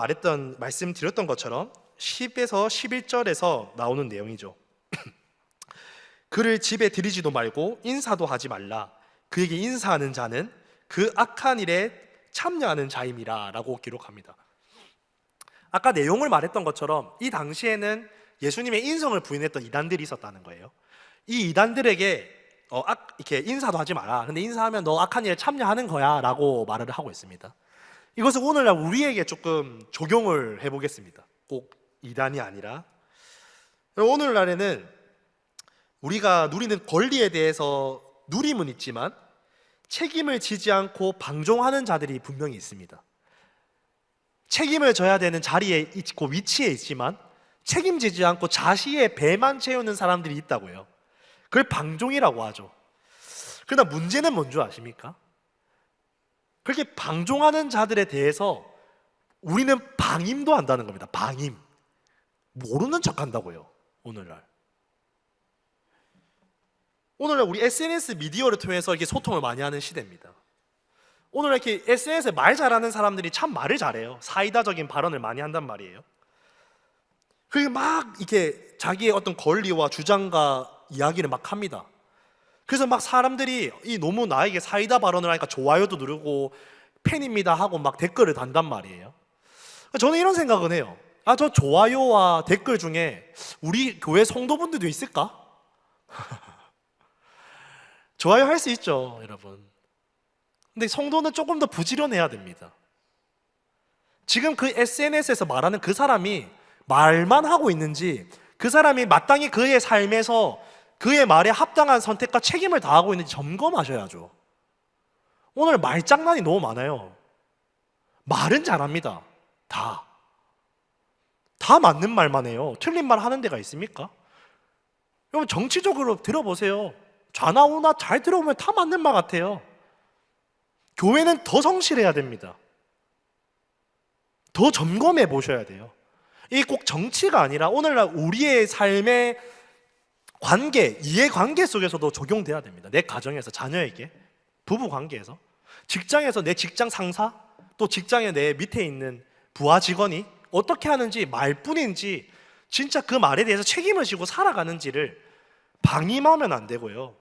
S1: 말씀드렸던 것처럼 10에서 11절에서 나오는 내용이죠. 그를 집에 들이지도 말고 인사도 하지 말라. 그에게 인사하는 자는 그 악한 일에 참여하는 자임이라 라고 기록합니다. 아까 내용을 말했던 것처럼 이 당시에는 예수님의 인성을 부인했던 이단들이 있었다는 거예요. 이 이단들에게 이렇게 인사도 하지 마라. 근데 인사하면 너 악한 일에 참여하는 거야 라고 말을 하고 있습니다. 이것을 오늘날 우리에게 조금 적용을 해보겠습니다. 꼭 이단이 아니라. 오늘날에는 우리가 누리는 권리에 대해서 누림은 있지만 책임을 지지 않고 방종하는 자들이 분명히 있습니다. 책임을 져야 되는 자리에 있고 위치에 있지만 책임지지 않고 자시의 배만 채우는 사람들이 있다고요. 그걸 방종이라고 하죠. 그러나 문제는 뭔지 아십니까? 그렇게 방종하는 자들에 대해서 우리는 방임도 한다는 겁니다. 방임. 모르는 척 한다고요. 오늘날 우리 SNS 미디어를 통해서 이렇게 소통을 많이 하는 시대입니다. 오늘날 이렇게 SNS에 말 잘하는 사람들이 참 말을 잘해요. 사이다적인 발언을 많이 한단 말이에요. 그게 막 이렇게 자기의 어떤 권리와 주장과 이야기를 막 합니다. 그래서 막 사람들이 너무 나에게 사이다 발언을 하니까 좋아요도 누르고 팬입니다 하고 막 댓글을 단단 말이에요. 저는 이런 생각은 해요. 저 좋아요와 댓글 중에 우리 교회 성도분들도 있을까? 좋아요 할 수 있죠, 여러분. 근데 성도는 조금 더 부지런해야 됩니다. 지금 그 SNS에서 말하는 그 사람이 말만 하고 있는지, 그 사람이 마땅히 그의 삶에서 그의 말에 합당한 선택과 책임을 다하고 있는지 점검하셔야죠. 오늘 말장난이 너무 많아요. 말은 잘합니다. 다 맞는 말만 해요. 틀린 말 하는 데가 있습니까? 여러분 정치적으로 들어보세요. 좌나우나 잘 들어보면 다 맞는 말 같아요. 교회는 더 성실해야 됩니다. 더 점검해 보셔야 돼요. 이게 꼭 정치가 아니라 오늘날 우리의 삶의 관계, 이해관계 속에서도 적용돼야 됩니다. 내 가정에서, 자녀에게, 부부 관계에서, 직장에서 내 직장 상사, 또 직장에 내 밑에 있는 부하 직원이 어떻게 하는지, 말뿐인지 진짜 그 말에 대해서 책임을 지고 살아가는지를 방임하면 안 되고요,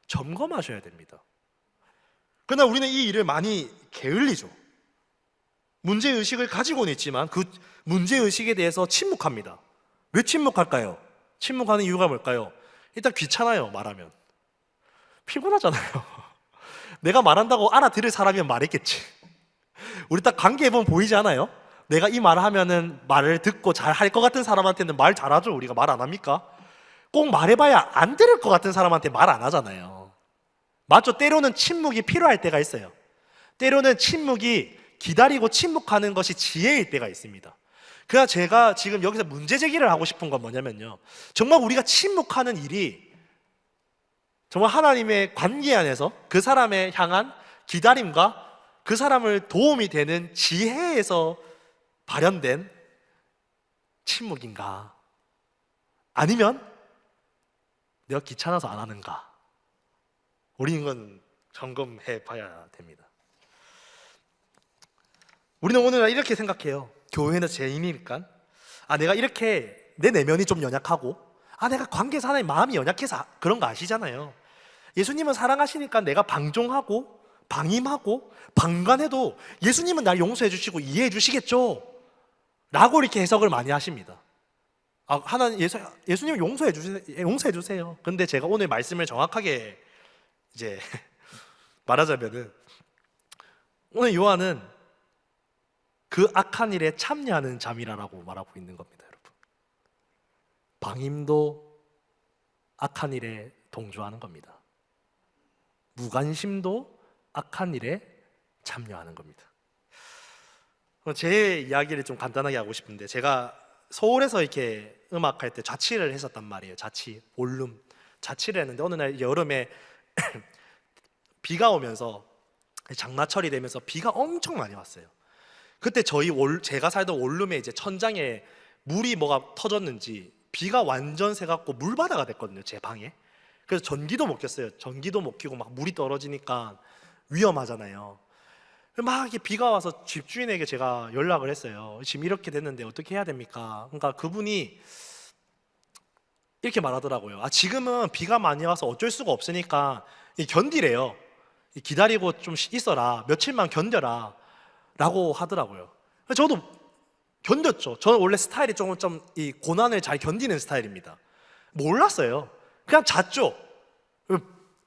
S1: 점검하셔야 됩니다. 그러나 우리는 이 일을 많이 게을리죠. 문제의식을 가지고는 있지만 그 문제의식에 대해서 침묵합니다. 왜 침묵할까요? 침묵하는 이유가 뭘까요? 일단 귀찮아요. 말하면 피곤하잖아요. 내가 말한다고 알아들을 사람이면 말했겠지. 우리 딱 관계해보면 보이지 않아요? 내가 이 말을 하면은 말을 듣고 잘 할 것 같은 사람한테는 말 잘하죠. 우리가 말 안 합니까? 꼭 말해봐야 안 들을 것 같은 사람한테 말 안 하잖아요. 맞죠? 때로는 침묵이 필요할 때가 있어요. 때로는 침묵이, 기다리고 침묵하는 것이 지혜일 때가 있습니다. 그래서 제가 지금 여기서 문제 제기를 하고 싶은 건 뭐냐면요, 정말 우리가 침묵하는 일이 정말 하나님의 관계 안에서 그 사람에 향한 기다림과 그 사람을 도움이 되는 지혜에서 발현된 침묵인가, 아니면 내가 귀찮아서 안 하는가, 우리는 이건 점검해 봐야 됩니다. 우리는 오늘날 이렇게 생각해요. 교회는 죄인이니까, 내가 이렇게 내 내면이 좀 연약하고, 내가 관계에서 하나님 마음이 연약해서 그런 거 아시잖아요. 예수님은 사랑하시니까 내가 방종하고 방임하고 방관해도 예수님은 날 용서해 주시고 이해해 주시겠죠 라고 이렇게 해석을 많이 하십니다. 하나님, 예수님 용서해 주세요. 근데 제가 오늘 말씀을 정확하게 이제 말하자면은, 오늘 요한은 그 악한 일에 참여하는 자미라라고 말하고 있는 겁니다, 여러분. 방임도 악한 일에 동조하는 겁니다. 무관심도 악한 일에 참여하는 겁니다. 제 이야기를 좀 간단하게 하고 싶은데, 제가 서울에서 이렇게 음악할 때 자취를 했었단 말이에요. 원룸 자취를 했는데, 어느 날 여름에 비가 오면서, 장마철이 되면서 비가 엄청 많이 왔어요. 그때 제가 살던 원룸에 이제 천장에 물이 뭐가 터졌는지 비가 완전 새갖고 물바다가 됐거든요, 제 방에. 그래서 전기도 못 켰어요. 전기도 못 켜고 막 물이 떨어지니까 위험하잖아요. 막 이렇게 비가 와서 집주인에게 제가 연락을 했어요. 지금 이렇게 됐는데 어떻게 해야 됩니까? 그러니까 그분이 이렇게 말하더라고요. 지금은 비가 많이 와서 어쩔 수가 없으니까 견디래요. 기다리고 좀 있어라. 며칠만 견뎌라. 라고 하더라고요. 저도 견뎠죠. 저는 원래 스타일이 좀 이 고난을 잘 견디는 스타일입니다. 몰랐어요. 그냥 잤죠.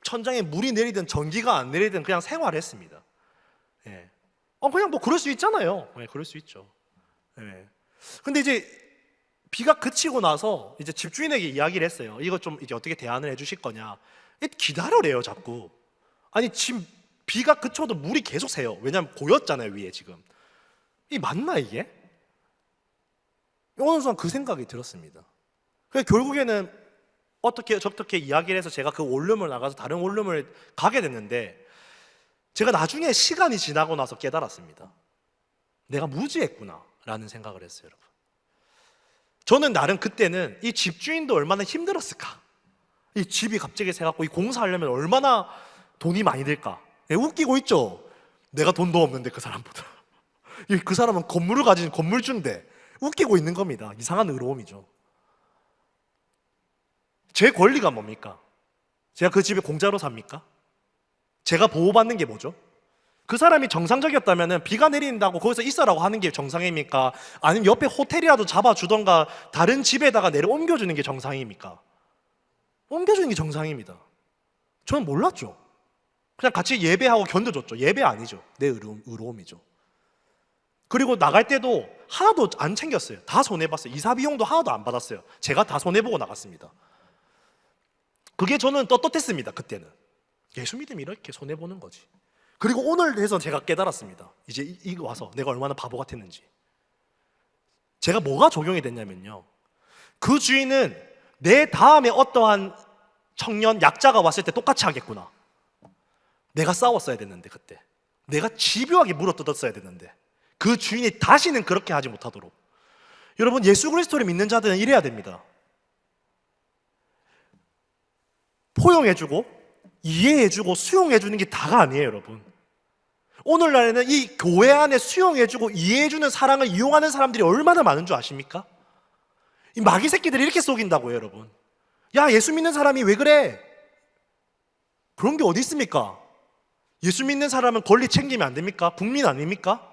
S1: 천장에 물이 내리든 전기가 안 내리든 그냥 생활했습니다. 예. 그냥 뭐 그럴 수 있잖아요. 예, 그럴 수 있죠. 예. 근데 이제 비가 그치고 나서 이제 집주인에게 이야기를 했어요. 이거 좀 이제 어떻게 대안을 해주실 거냐. 기다려래요, 자꾸. 아니, 지금 비가 그쳐도 물이 계속 새요. 왜냐면 고였잖아요, 위에 지금. 이 맞나, 이게? 어느 순간 그 생각이 들었습니다. 그래서 결국에는 어떻게 저렇게 이야기를 해서 제가 그 원룸을 나가서 다른 원룸을 가게 됐는데, 제가 나중에 시간이 지나고 나서 깨달았습니다. 내가 무지했구나 라는 생각을 했어요, 여러분. 저는 나름 그때는 이 집주인도 얼마나 힘들었을까, 이 집이 갑자기 새갖고 이 공사하려면 얼마나 돈이 많이 들까. 웃기고 있죠. 내가 돈도 없는데 그 사람보다. 그 사람은 건물을 가진 건물주인데 웃기고 있는 겁니다. 이상한 의로움이죠. 제 권리가 뭡니까? 제가 그 집에 공짜로 삽니까? 제가 보호받는 게 뭐죠? 그 사람이 정상적이었다면 비가 내린다고 거기서 있어라고 하는 게 정상입니까? 아니면 옆에 호텔이라도 잡아주던가 다른 집에다가 내려 옮겨주는 게 정상입니까? 옮겨주는 게 정상입니다. 저는 몰랐죠. 그냥 같이 예배하고 견뎌줬죠. 예배 아니죠. 내 의로움이죠. 그리고 나갈 때도 하나도 안 챙겼어요. 다 손해봤어요. 이사 비용도 하나도 안 받았어요. 제가 다 손해보고 나갔습니다. 그게 저는 떳떳했습니다. 그때는 예수 믿음이 이렇게 손해보는 거지. 그리고 오늘 해서 제가 깨달았습니다. 이제 이거 와서 내가 얼마나 바보 같았는지. 제가 뭐가 적용이 됐냐면요, 그 주인은 내 다음에 어떠한 청년 약자가 왔을 때 똑같이 하겠구나. 내가 싸웠어야 됐는데, 그때 내가 집요하게 물어뜯었어야 됐는데, 그 주인이 다시는 그렇게 하지 못하도록. 여러분, 예수 그리스도를 믿는 자들은 이래야 됩니다. 포용해주고 이해해주고 수용해주는 게 다가 아니에요, 여러분. 오늘날에는 이 교회 안에 수용해주고 이해해주는 사랑을 이용하는 사람들이 얼마나 많은 줄 아십니까? 이 마귀 새끼들이 이렇게 속인다고요, 여러분. 야, 예수 믿는 사람이 왜 그래? 그런 게 어디 있습니까? 예수 믿는 사람은 권리 챙기면 안 됩니까? 국민 아닙니까?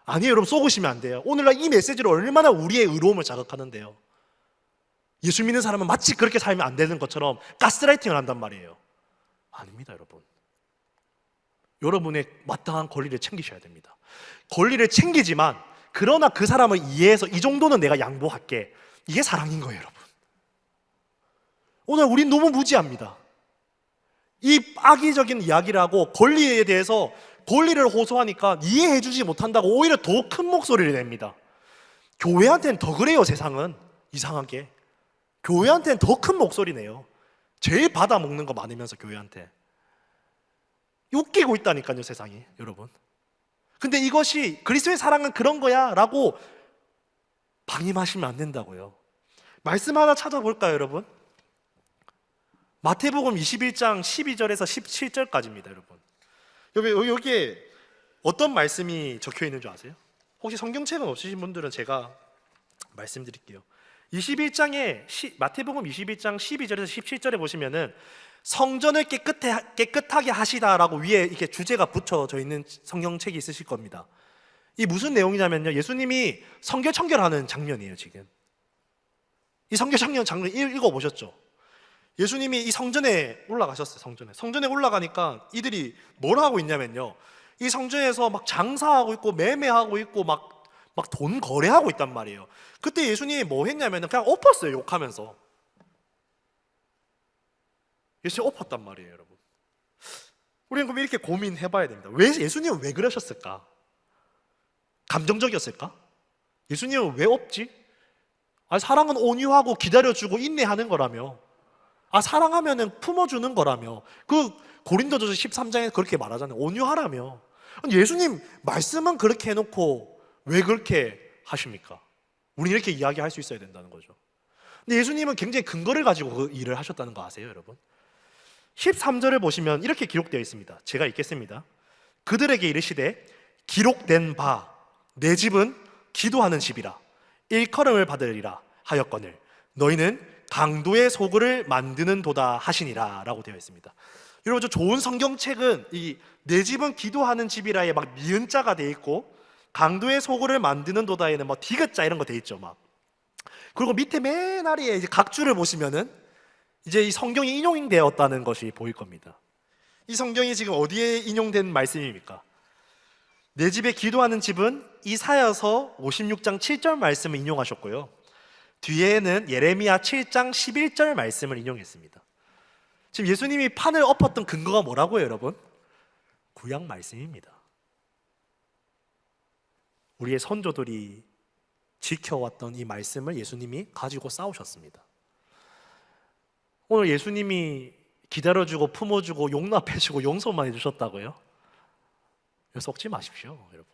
S1: 아니에요, 여러분. 속으시면 안 돼요. 오늘날 이 메시지를 얼마나 우리의 의로움을 자극하는데요. 예수 믿는 사람은 마치 그렇게 살면 안 되는 것처럼 가스라이팅을 한단 말이에요. 아닙니다, 여러분. 여러분의 마땅한 권리를 챙기셔야 됩니다. 권리를 챙기지만 그러나 그 사람을 이해해서 이 정도는 내가 양보할게. 이게 사랑인 거예요, 여러분. 오늘 우린 너무 무지합니다. 이 악의적인 이야기를 하고 권리에 대해서 권리를 호소하니까 이해해주지 못한다고 오히려 더 큰 목소리를 냅니다. 교회한테는 더 그래요, 세상은. 이상하게 교회한테는 더 큰 목소리 내요. 제일 받아먹는 거 많으면서 교회한테 웃기고 있다니까요, 세상이, 여러분. 근데 이것이 그리스도의 사랑은 그런 거야 라고 방임하시면 안 된다고요. 말씀 하나 찾아볼까요, 여러분? 마태복음 21장 12절에서 17절까지입니다, 여러분. 여기에 어떤 말씀이 적혀 있는 줄 아세요? 혹시 성경책은 없으신 분들은 제가 말씀드릴게요. 21장에 마태복음 21장 12절에서 17절에 보시면은 성전을 깨끗하게 하시다라고 위에 이렇게 주제가 붙여져 있는 성경책이 있으실 겁니다. 이 무슨 내용이냐면요, 예수님이 성결 청결하는 장면이에요. 지금 이 성결 청결 장면 읽어보셨죠? 예수님이 이 성전에 올라가셨어요. 성전에 올라가니까 이들이 뭘 하고 있냐면요, 이 성전에서 막 장사하고 있고 매매하고 있고 막 돈 거래하고 있단 말이에요. 그때 예수님이 뭐 했냐면 그냥 엎었어요, 욕하면서. 예수님 엎었단 말이에요, 여러분. 우리는 그럼 이렇게 고민해봐야 됩니다. 왜 예수님은 왜 그러셨을까? 감정적이었을까? 예수님은 왜 엎지? 사랑은 온유하고 기다려주고 인내하는 거라며. 사랑하면은 품어주는 거라며. 그 고린도전서 13장에 그렇게 말하잖아요. 온유하라며. 예수님 말씀은 그렇게 해놓고 왜 그렇게 하십니까? 우리 이렇게 이야기할 수 있어야 된다는 거죠. 근데 예수님은 굉장히 근거를 가지고 그 일을 하셨다는 거 아세요, 여러분? 13절을 보시면 이렇게 기록되어 있습니다. 제가 읽겠습니다. 그들에게 이르시되 기록된 바 내 집은 기도하는 집이라 일컬음을 받으리라 하였거늘 너희는 강도의 소굴을 만드는 도다 하시니라 라고 되어 있습니다. 여러분, 저 좋은 성경책은 이 내 집은 기도하는 집이라에 막 니은자가 돼 있고, 강도의 소굴을 만드는 도다에는 뭐 디귿자 이런 거 돼 있죠. 막. 그리고 밑에 맨 아래에 이제 각 줄을 보시면은 이제 이 성경이 인용되었다는 것이 보일 겁니다. 이 성경이 지금 어디에 인용된 말씀입니까? 내 집에 기도하는 집은 이사야서 56장 7절 말씀을 인용하셨고요, 뒤에는 예레미야 7장 11절 말씀을 인용했습니다. 지금 예수님이 판을 엎었던 근거가 뭐라고요, 여러분? 구약 말씀입니다. 우리의 선조들이 지켜왔던 이 말씀을 예수님이 가지고 싸우셨습니다. 오늘 예수님이 기다려주고 품어주고 용납해주고 용서만 해주셨다고요? 썩지 마십시오, 여러분.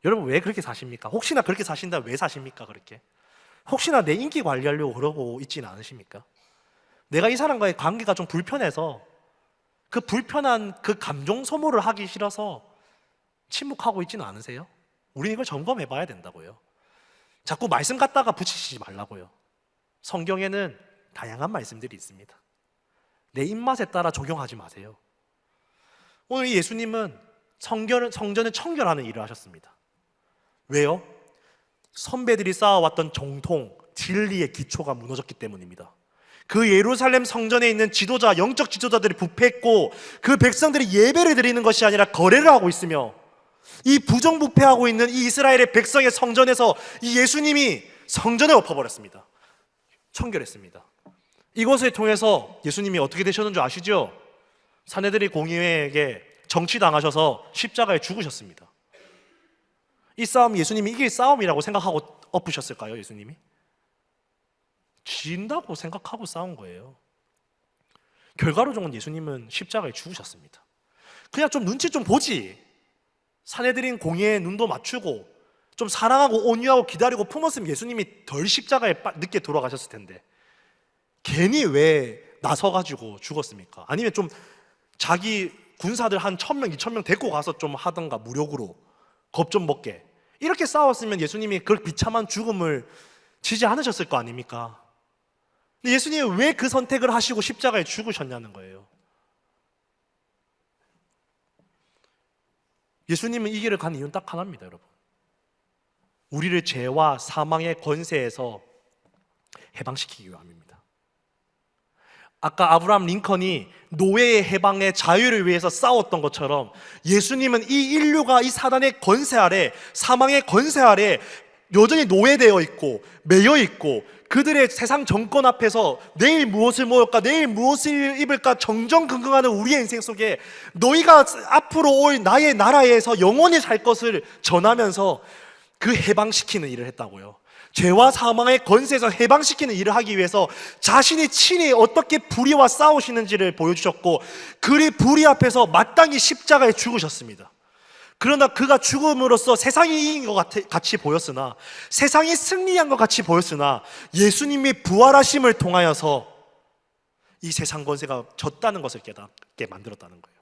S1: 여러분, 왜 그렇게 사십니까? 혹시나 그렇게 사신다면 왜 사십니까? 그렇게 혹시나 내 인기 관리하려고 그러고 있지는 않으십니까? 내가 이 사람과의 관계가 좀 불편해서 그 불편한 그 감정 소모를 하기 싫어서 침묵하고 있지는 않으세요? 우리는 이걸 점검해 봐야 된다고요. 자꾸 말씀 갖다가 붙이시지 말라고요. 성경에는 다양한 말씀들이 있습니다. 내 입맛에 따라 적용하지 마세요. 오늘 이 예수님은 성전을 청결하는 일을 하셨습니다. 왜요? 선배들이 쌓아왔던 정통, 진리의 기초가 무너졌기 때문입니다. 그 예루살렘 성전에 있는 지도자, 영적 지도자들이 부패했고, 그 백성들이 예배를 드리는 것이 아니라 거래를 하고 있으며, 이 부정부패하고 있는 이 이스라엘의 백성의 성전에서 이 예수님이 성전을 엎어버렸습니다. 청결했습니다. 이것을 통해서 예수님이 어떻게 되셨는 줄 아시죠? 사내들이 공의회에게 정치당하셔서 십자가에 죽으셨습니다. 이 싸움 예수님이 이길 싸움이라고 생각하고 엎으셨을까요? 예수님이? 진다고 생각하고 싸운 거예요. 결과로는 예수님은 십자가에 죽으셨습니다. 그냥 좀 눈치 좀 보지, 사내들인 공의에 눈도 맞추고 좀 사랑하고 온유하고 기다리고 품었으면 예수님이 덜 십자가에 늦게 돌아가셨을 텐데, 괜히 왜 나서가지고 죽었습니까? 아니면 좀 자기 군사들 한 1,000명, 2,000명 데리고 가서 좀 하던가, 무력으로 겁 좀 먹게. 이렇게 싸웠으면 예수님이 그걸 비참한 죽음을 지지 않으셨을 거 아닙니까? 근데 예수님이 왜 그 선택을 하시고 십자가에 죽으셨냐는 거예요. 예수님은 이 길을 간 이유는 딱 하나입니다, 여러분. 우리를 죄와 사망의 권세에서 해방시키기 위함입니다. 아까 아브라함 링컨이 노예의 해방의 자유를 위해서 싸웠던 것처럼, 예수님은 이 인류가 이 사단의 권세 아래, 사망의 권세 아래 여전히 노예되어 있고 매여 있고, 그들의 세상 정권 앞에서 내일 무엇을 먹을까, 내일 무엇을 입을까 정정긍긍하는 우리의 인생 속에 너희가 앞으로 올 나의 나라에서 영원히 살 것을 전하면서 그 해방시키는 일을 했다고요. 죄와 사망의 권세에서 해방시키는 일을 하기 위해서 자신이 친히 어떻게 불의와 싸우시는지를 보여주셨고, 그 불의 앞에서 마땅히 십자가에 죽으셨습니다. 그러나 그가 죽음으로써 세상이 이긴 것 같이 보였으나, 세상이 승리한 것 같이 보였으나, 예수님이 부활하심을 통하여서 이 세상 권세가 졌다는 것을 깨닫게 만들었다는 거예요.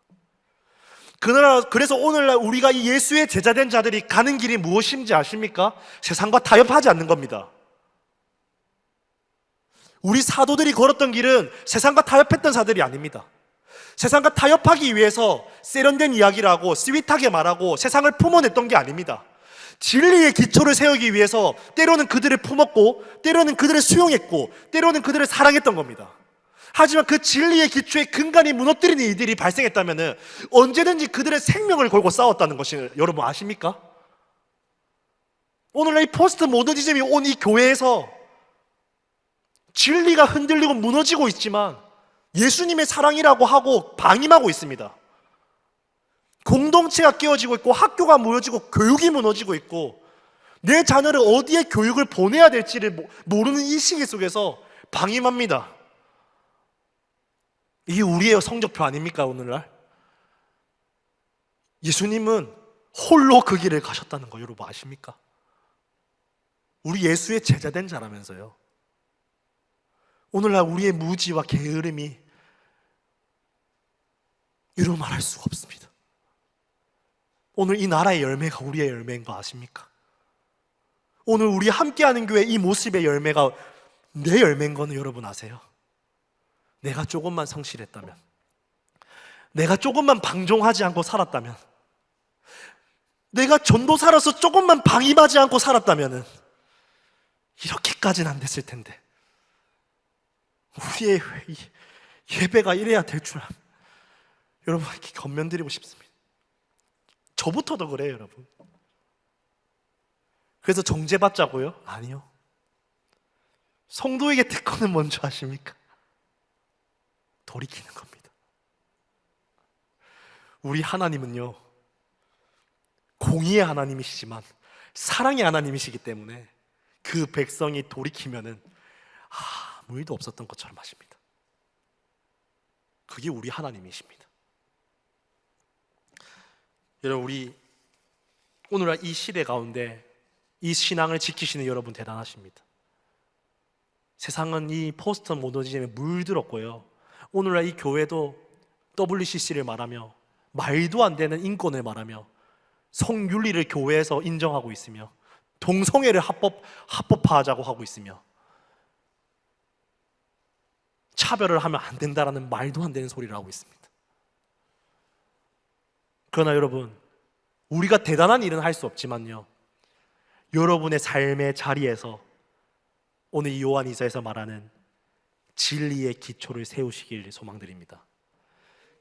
S1: 그래서 오늘날 우리가 이 예수의 제자된 자들이 가는 길이 무엇인지 아십니까? 세상과 타협하지 않는 겁니다. 우리 사도들이 걸었던 길은 세상과 타협했던 자들이 아닙니다. 세상과 타협하기 위해서 세련된 이야기를 하고 스윗하게 말하고 세상을 품어냈던 게 아닙니다. 진리의 기초를 세우기 위해서 때로는 그들을 품었고, 때로는 그들을 수용했고, 때로는 그들을 사랑했던 겁니다. 하지만 그 진리의 기초에 근간이 무너뜨리는 일들이 발생했다면 언제든지 그들의 생명을 걸고 싸웠다는 것을 여러분 아십니까? 오늘날 이 포스트 모더니즘이 온 이 교회에서 진리가 흔들리고 무너지고 있지만 예수님의 사랑이라고 하고 방임하고 있습니다. 공동체가 깨어지고 있고, 학교가 무너지고, 교육이 무너지고 있고, 내 자녀를 어디에 교육을 보내야 될지를 모르는 이 시기 속에서 방임합니다. 이게 우리의 성적표 아닙니까, 오늘날? 예수님은 홀로 그 길을 가셨다는 거 여러분 아십니까? 우리 예수의 제자된 자라면서요. 오늘날 우리의 무지와 게으름이 이루 말할 수가 없습니다. 오늘 이 나라의 열매가 우리의 열매인 거 아십니까? 오늘 우리 함께하는 교회 이 모습의 열매가 내 열매인 거는 여러분 아세요? 내가 조금만 성실했다면, 내가 조금만 방종하지 않고 살았다면, 내가 전도사로서 조금만 방임하지 않고 살았다면 이렇게까지는 안 됐을 텐데, 우리의 예배가 이래야 될 줄 여러분께 권면드리고 싶습니다. 저부터도 그래요, 여러분. 그래서 정죄받자고요? 아니요. 성도에게 특권은 뭔지 아십니까? 돌이키는 겁니다. 우리 하나님은요, 공의의 하나님이시지만 사랑의 하나님이시기 때문에 그 백성이 돌이키면은 아무 일도 없었던 것처럼 하십니다. 그게 우리 하나님이십니다. 여러분, 우리 오늘날 이 시대 가운데 이 신앙을 지키시는 여러분 대단하십니다. 세상은 이 포스트 모더니즘에 물들었고요, 오늘날 이 교회도 WCC를 말하며 말도 안 되는 인권을 말하며 성윤리를 교회에서 인정하고 있으며 동성애를 합법화하자고 하고 있으며 차별을 하면 안 된다라는 말도 안 되는 소리를 하고 있습니다. 그러나 여러분, 우리가 대단한 일은 할 수 없지만요, 여러분의 삶의 자리에서 오늘 이 요한이서에서 말하는 진리의 기초를 세우시길 소망드립니다.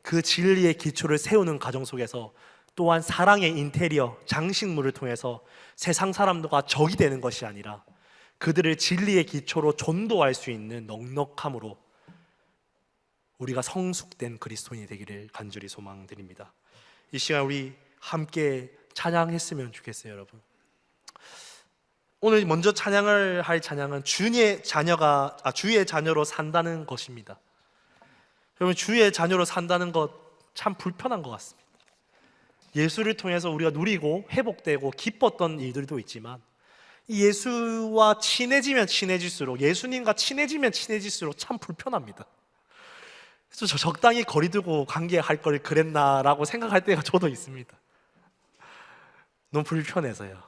S1: 그 진리의 기초를 세우는 과정 속에서 또한 사랑의 인테리어, 장식물을 통해서 세상 사람들과 적이 되는 것이 아니라 그들을 진리의 기초로 전도할 수 있는 넉넉함으로 우리가 성숙된 그리스도인이 되기를 간절히 소망드립니다. 이 시간 우리 함께 찬양했으면 좋겠어요, 여러분. 오늘 먼저 찬양을 할 찬양은 주의 자녀로 산다는 것입니다. 여러분, 주의 자녀로 산다는 것 참 불편한 것 같습니다. 예수를 통해서 우리가 누리고 회복되고 기뻤던 일들도 있지만 이 예수와 친해지면 친해질수록, 예수님과 친해지면 친해질수록 참 불편합니다. 그래서 저 적당히 거리두고 관계할 걸 그랬나라고 생각할 때가 저도 있습니다. 너무 불편해서요.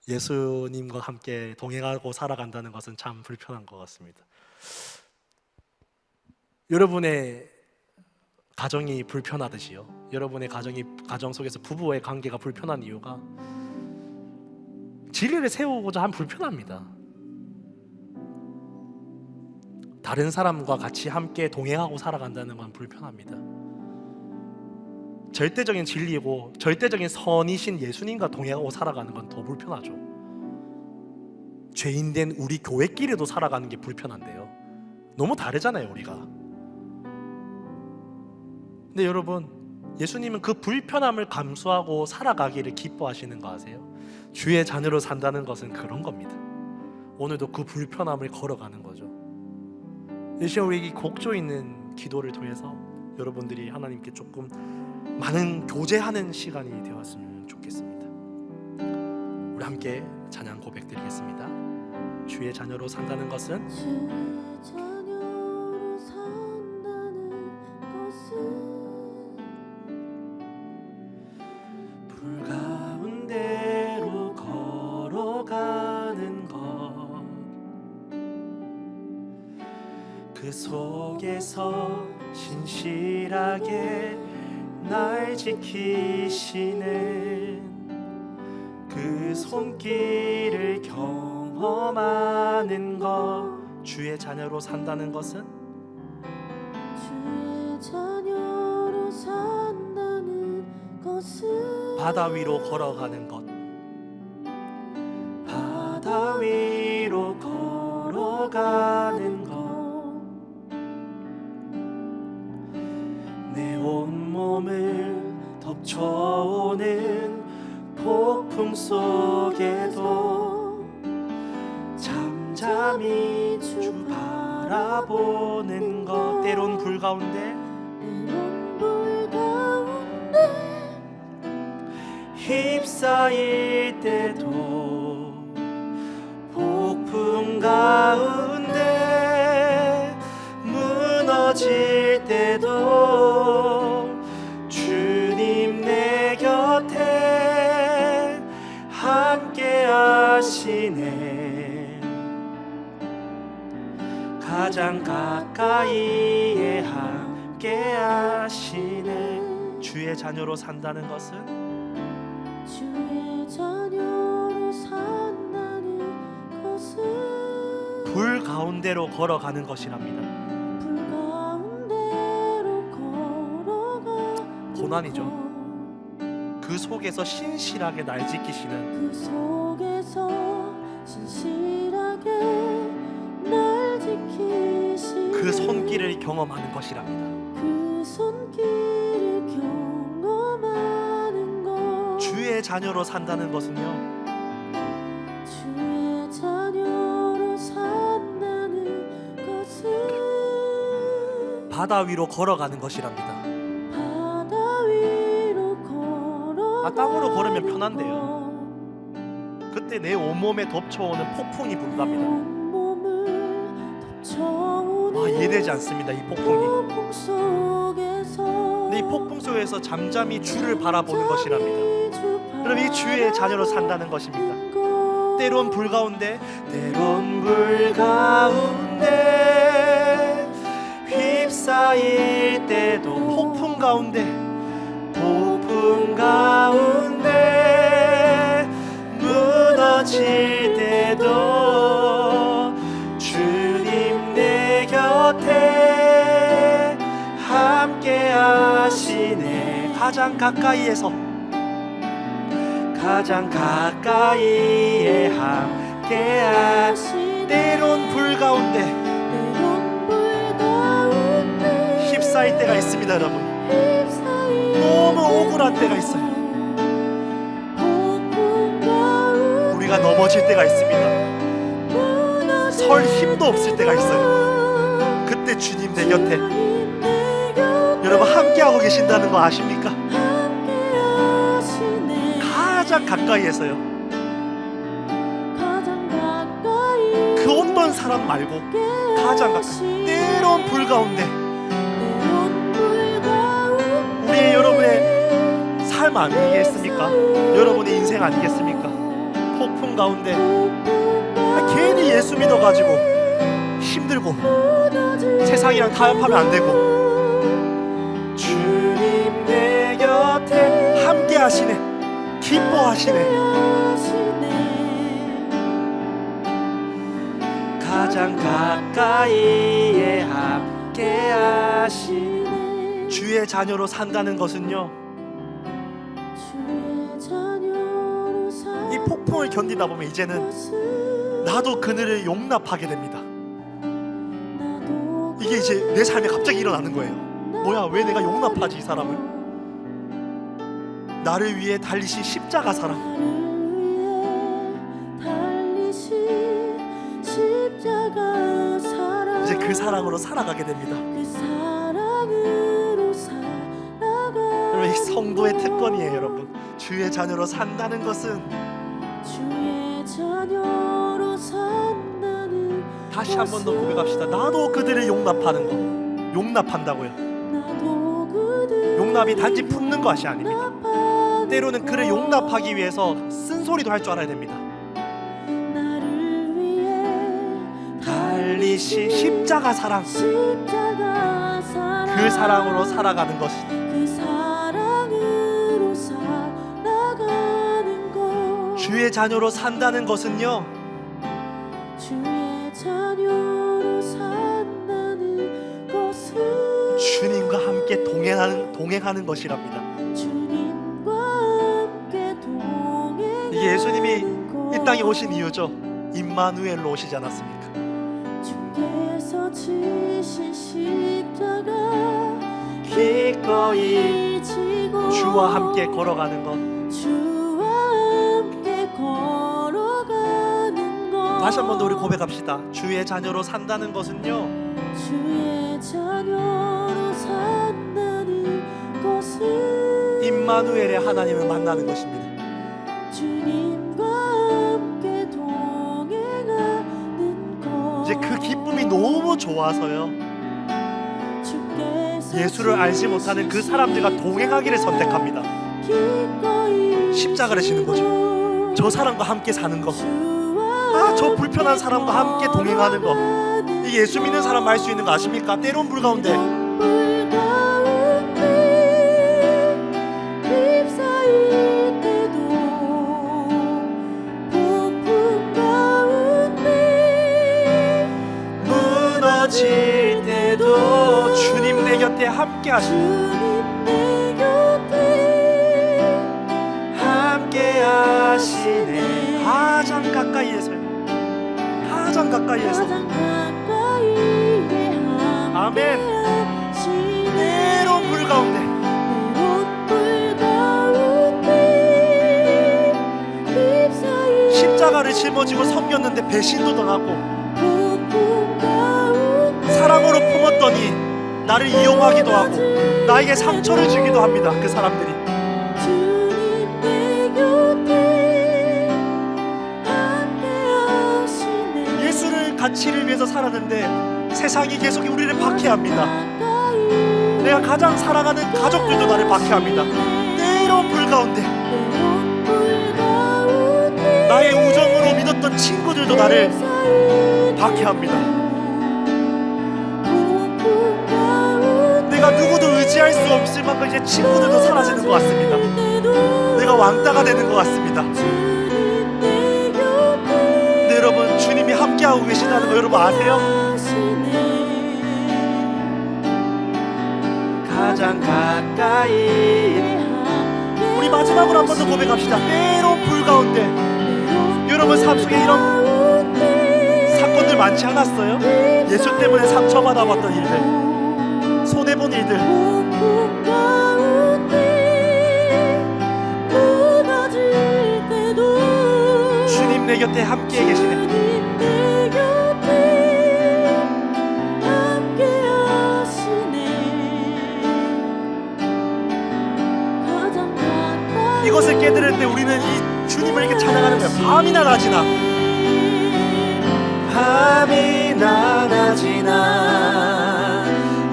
S1: 예수님과 함께 동행하고 살아간다는 것은 참 불편한 것 같습니다. 여러분의 가정이 불편하듯이요, 여러분의 가정 속에서 부부의 관계가 불편한 이유가 진리를 세우고자 하면 불편합니다. 다른 사람과 같이 함께 동행하고 살아간다는 건 불편합니다. 절대적인 진리고 절대적인 선이신 예수님과 동행하고 살아가는 건 더 불편하죠. 죄인된 우리 교회끼리도 살아가는 게 불편한데요, 너무 다르잖아요, 우리가. 근데 여러분, 예수님은 그 불편함을 감수하고 살아가기를 기뻐하시는 거 아세요? 주의 자녀로 산다는 것은 그런 겁니다. 오늘도 그 불편함을 걸어가는 거죠. 이 시간 우리 이 곡조 있는 기도를 통해서 여러분들이 하나님께 조금 많은 교제하는 시간이 되었으면 좋겠습니다. 우리 함께 찬양 고백 드리겠습니다. 주의 자녀로 산다는 것은
S2: 주의 자녀로 산다는 것은
S1: 불 가운데로 걸어가는 것, 그 속에서 신실하게 날 지키시는 그 손길을 경험하는 것. 주의 자녀로 산다는 것은
S2: 주의 자녀로 산다는 것은
S1: 바다 위로 걸어가는 것, 바다 위로 걸어가는 것, 내 온몸을 덮쳐오는 폭풍 속에도 잠잠히 주 바라보는 것, 때론 불 가운데
S2: 때론 불 가운데
S1: 휩싸일 때도 폭풍 가운데 무너질 때도 주님 내 곁에 함께 하시네. 가장 가까이에 함께 하시네. 주의 자녀로 산다는 것은
S2: 주의 자녀로 산다는 것은
S1: 불 가운데로 걸어가는 것이랍니다.
S2: 불 가운데로 걸어가
S1: 고난이죠. 그 속에서 신실하게 날 지키시는
S2: 그 속에서 신실하게 날 지키시는
S1: 그 손길을 경험하는 것이랍니다.
S2: 그 손길을 경험하는 것.
S1: 주의 자녀로 산다는 것은요,
S2: 주의 자녀로 산다는 것은
S1: 바다 위로 걸어가는 것이랍니다.
S2: 바다 위로 걸어
S1: 땅으로 걸으면 편한데요. 그때 내 온몸에 덮쳐오는 폭풍이 분답니다.
S2: 온몸을 덮쳐오는
S1: 와, 이해되지 않습니다, 이 폭풍이.
S2: 폭풍 속에서
S1: 근데 이 폭풍 속에서 잠잠히 주를 바라보는 것이랍니다.
S2: 주
S1: 그럼 이 주의 자녀로 산다는 것입니다.
S2: 바라보는
S1: 때론 불 가운데, 때론 불 가운데 휩싸일 때도, 폭풍 가운데, 폭풍 가운데 무너질 때도 주님 내 곁에 함께 하시네. 가장 가까이에서, 가장 가까이에 함께 하시네. 때론 불 가운데
S2: 때론 불 가운데
S1: 휩싸일 때가 있습니다, 여러분.
S2: 휩싸일
S1: 너무 억울한 때가 있어요.
S2: 폭풍 가운데
S1: 우리가 넘어질 때가 있습니다.
S2: 무너질
S1: 설 힘도 없을 때가 있어요. 그때 주님 내 곁에,
S2: 주님 내 곁에
S1: 여러분 함께하고 계신다는 거 아십니까?
S2: 함께 하시네.
S1: 가장 가까이에서요.
S2: 가장 가까이
S1: 그 어떤 사람 말고 가장 가까이. 때론 불 가운데,
S2: 때론 불 가운데
S1: 우리의 여러분의 삶 아니겠습니까? 여러분의 인생 아니겠습니까? 폭풍 가운데 괜히 예수 믿어가지고 힘들고 세상이랑 타협하면 안 되고, 주님 내 곁에 함께 하시네, 기뻐하시네. 가장 가까이에 함께 하시네. 주의 자녀로 산다는 것은요, 이 폭풍을 견디다 보면 이제는 나도 그늘을 용납하게 됩니다. 이게 이제 내 삶에 갑자기 일어나는 거예요. 뭐야, 왜 내가 용납하지 이 사람을? 나를 위해 달리신 십자가 사랑, 이제 그 사랑으로 살아가게 됩니다. 여러분, 이 성도의 특권이에요. 여러분, 주의 자녀로 산다는 것은,
S2: 주의 자녀로 산다는
S1: 다시 한 번 더 고백합시다. 나도 그들을 용납하는 거, 용납한다고요.
S2: 나도 그들
S1: 용납이 단지 품는 것이 아닙니다. 때로는 그를 용납하기 위해서 쓴소리도 할 줄 알아야 됩니다.
S2: 나를 위해
S1: 달리신 십자가 사랑,
S2: 십자가 사랑
S1: 그 사랑으로 살아가는 것이,
S2: 그 사랑으로 살아가는 것.
S1: 주의 자녀로 산다는 것은요,
S2: 주의 자녀로 산다는 것은
S1: 주님과 함께 동행하는 것이랍니다.
S2: 주님과 함께 동행하는
S1: 이게 예수님이
S2: 것.
S1: 이 땅에 오신 이유죠. 임마누엘로 오시지 않았습니까?
S2: 주께서 지신 십자가
S1: 기꺼이
S2: 지고
S1: 주와 함께 걸어가는 것.
S2: 주와 함께 걸어가는 것.
S1: 다시 한 번 더 우리 고백합시다. 주의 자녀로 산다는 것은요,
S2: 주의 자녀로 산다는 것은
S1: 임마누엘의 하나님을 만나는 것입니다.
S2: 주님과 함께 동행하는 것.
S1: 이제 그 기쁨이 너무 좋아서요,
S2: 주께서
S1: 예수를 알지 못하는 그 사람들과 동행하기를 선택합니다.
S2: 기꺼이
S1: 십자가를 지는 거죠. 저 사람과 함께 사는 거, 저 불편한 사람과 함께 동행하는 거, 이 예수 믿는 사람 알 수 있는 거 아십니까? 때론 불 가운데
S2: 불 가운데 휩싸일 때도 폭풍 가운데
S1: 무너질 때도 주님 내 곁에 함께 하시네.
S2: 주님 내 곁에
S1: 함께 하시네. 가장 가까이에서요. 가장 가까이에서.
S2: 가장 가까이에
S1: 아멘.
S2: 함께하시네.
S1: 때론 불 가운데
S2: 때론 불 가운데 휩싸일
S1: 십자가를 짊어지고 섬겼는데 배신도 당하고
S2: 폭풍 가운데
S1: 사랑으로 품었더니 나를 이용하기도 하고 나에게 상처를 주기도 합니다. 그 사람들이.
S2: 주님 내 곁에 함께하시네.
S1: 예수를 가치를 위해서 살았는데 세상이 계속 우리를 박해합니다. 내가 가장 사랑하는 가족들도 나를 박해합니다. 때론 불 가운데 나의 우정으로 믿었던 친구들도 나를 박해합니다. 내가 누구도 의지할 수 없을 만큼 이제 친구들도 사라지는 것 같습니다. 내가 왕따가 되는 것 같습니다. 근데 여러분, 주님이 함께하고 계시다는 거 여러분 아세요? 가장 가까이. 우리 마지막으로 한 번 더 고백합시다. 때론 불 가운데. 여러분 삶 속에 이런 사건들 많지 않았어요? 예수 때문에 상처받아봤던 일들, 손해본 일들.
S2: 폭풍 가운데 무너질 때도
S1: 주님 내 곁에 함께 계시네.
S2: 주님 내 곁에 함께하시네. 가장 가까이
S1: 이것을 깨달을 때 우리는 이 주님을 이렇게 찬양하는 거예요. 밤이나 낮이나, 밤이나 낮이나,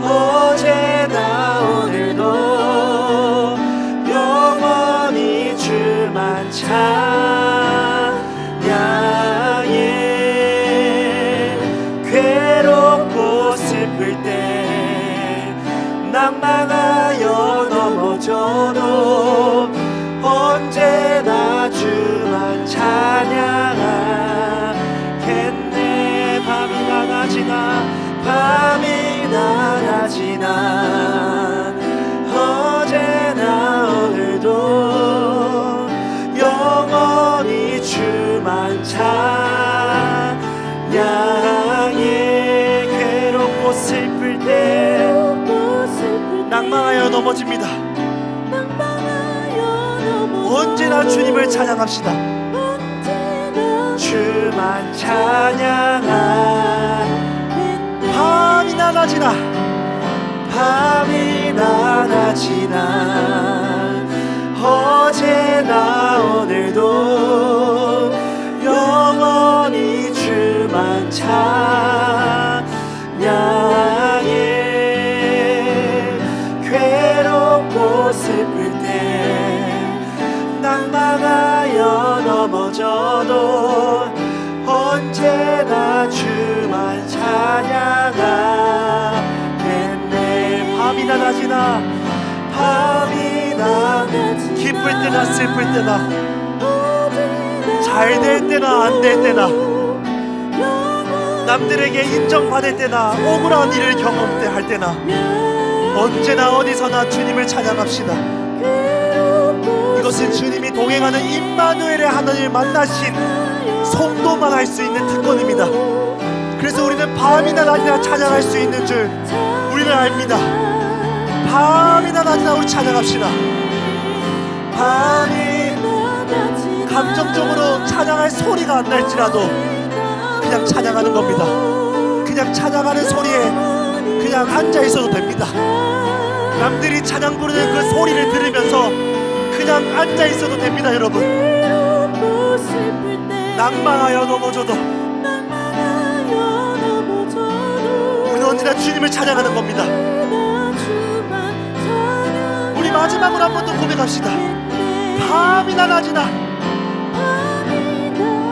S1: 어제나 오늘도 영원히 주만 찬양해. 괴롭고 슬플 때 낭망하여 넘어져도 언제나 주만 찬양하겠네. 밤이나 낮이나, 밤이나 낮이나, 어제나 오늘도 영원히 주만 찬양해. 괴롭고 슬플 때 낭망하여 넘어집니다. 언제나 주님을 찬양합시다. 주만 찬양하겠네. 밤이나 낮이나, 밤이나 낮이나, 어제나 오늘도 영원히 주만 찬양해. 괴롭고 슬플 때 낭망하여 넘어져도 언제나 주만 찬양하겠네. 밤이나 낮이나, 밤이나, 기쁠 때나 슬플 때나, 잘 될 때나 안 될 때나, 남들에게 인정받을 때나 억울한 일을 경험할 때나, 언제나 어디서나 주님을 찬양합시다. 이것은 주님이 동행하는 임마누엘의 하나님을 만나신 성도만 할 수 있는 특권입니다. 그래서 우리는 밤이나 낮이나 찬양할 수 있는 줄 우리는 압니다. 밤이나 낮이나 우리 찬양합시다. 밤이 감정적으로 찬양할 소리가 안 날지라도 그냥 찬양하는 겁니다. 그냥 찬양하는 소리에 그냥 앉아 있어도 됩니다. 남들이 찬양 부르는 그 소리를 들으면서 그냥 앉아 있어도 됩니다. 여러분, 낭망하여 넘어져도 우리는 언제나 주님을 찬양하는 겁니다. 우리 마지막으로 한 번 더 고백합시다. 밤이나 낮이나,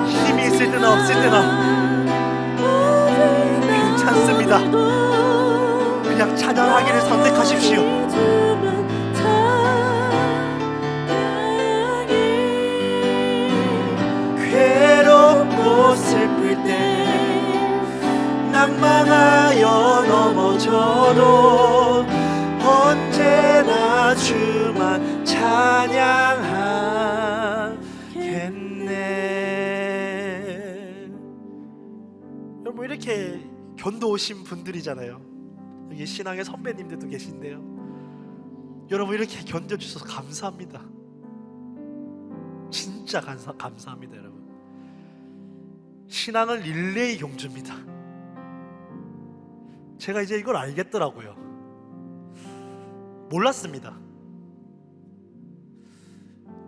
S1: 힘이 있을 때나 없을 때나 않습니다. 그냥 찬양하기를 선택하십시오. 괴롭고 슬플 때 낭망하여 넘어져도 언제나 주만 찬양하겠네. 여러분, 이렇게 견도오신 분들이잖아요. 여기 신앙의 선배님들도 계신데요. 여러분, 이렇게 견뎌주셔서 감사합니다. 진짜 감사합니다. 여러분, 신앙은 릴레이 경주입니다. 제가 이제 이걸 알겠더라고요. 몰랐습니다.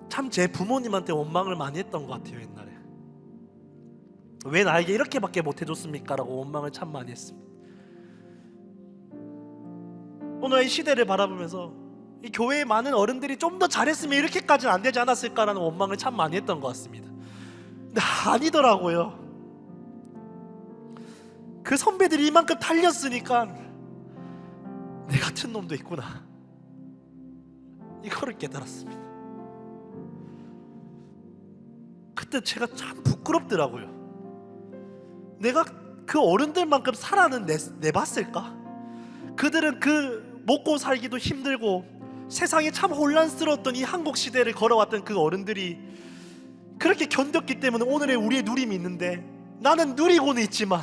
S1: 참 제 부모님한테 원망을 많이 했던 것 같아요. 옛날에 왜 나에게 이렇게밖에 못해줬습니까? 라고 원망을 참 많이 했습니다. 오늘 이 시대를 바라보면서 이 교회의 많은 어른들이 좀 더 잘했으면 이렇게까지는 안 되지 않았을까라는 원망을 참 많이 했던 것 같습니다. 근데 아니더라고요. 그 선배들이 이만큼 달렸으니까 내 같은 놈도 있구나, 이거를 깨달았습니다. 그때 제가 참 부끄럽더라고요. 내가 그 어른들만큼 살아는 내봤을까? 그들은 그 먹고 살기도 힘들고 세상이 참 혼란스러웠던 이 한국 시대를 걸어왔던 그 어른들이 그렇게 견뎠기 때문에 오늘의 우리의 누림이 있는데, 나는 누리고는 있지만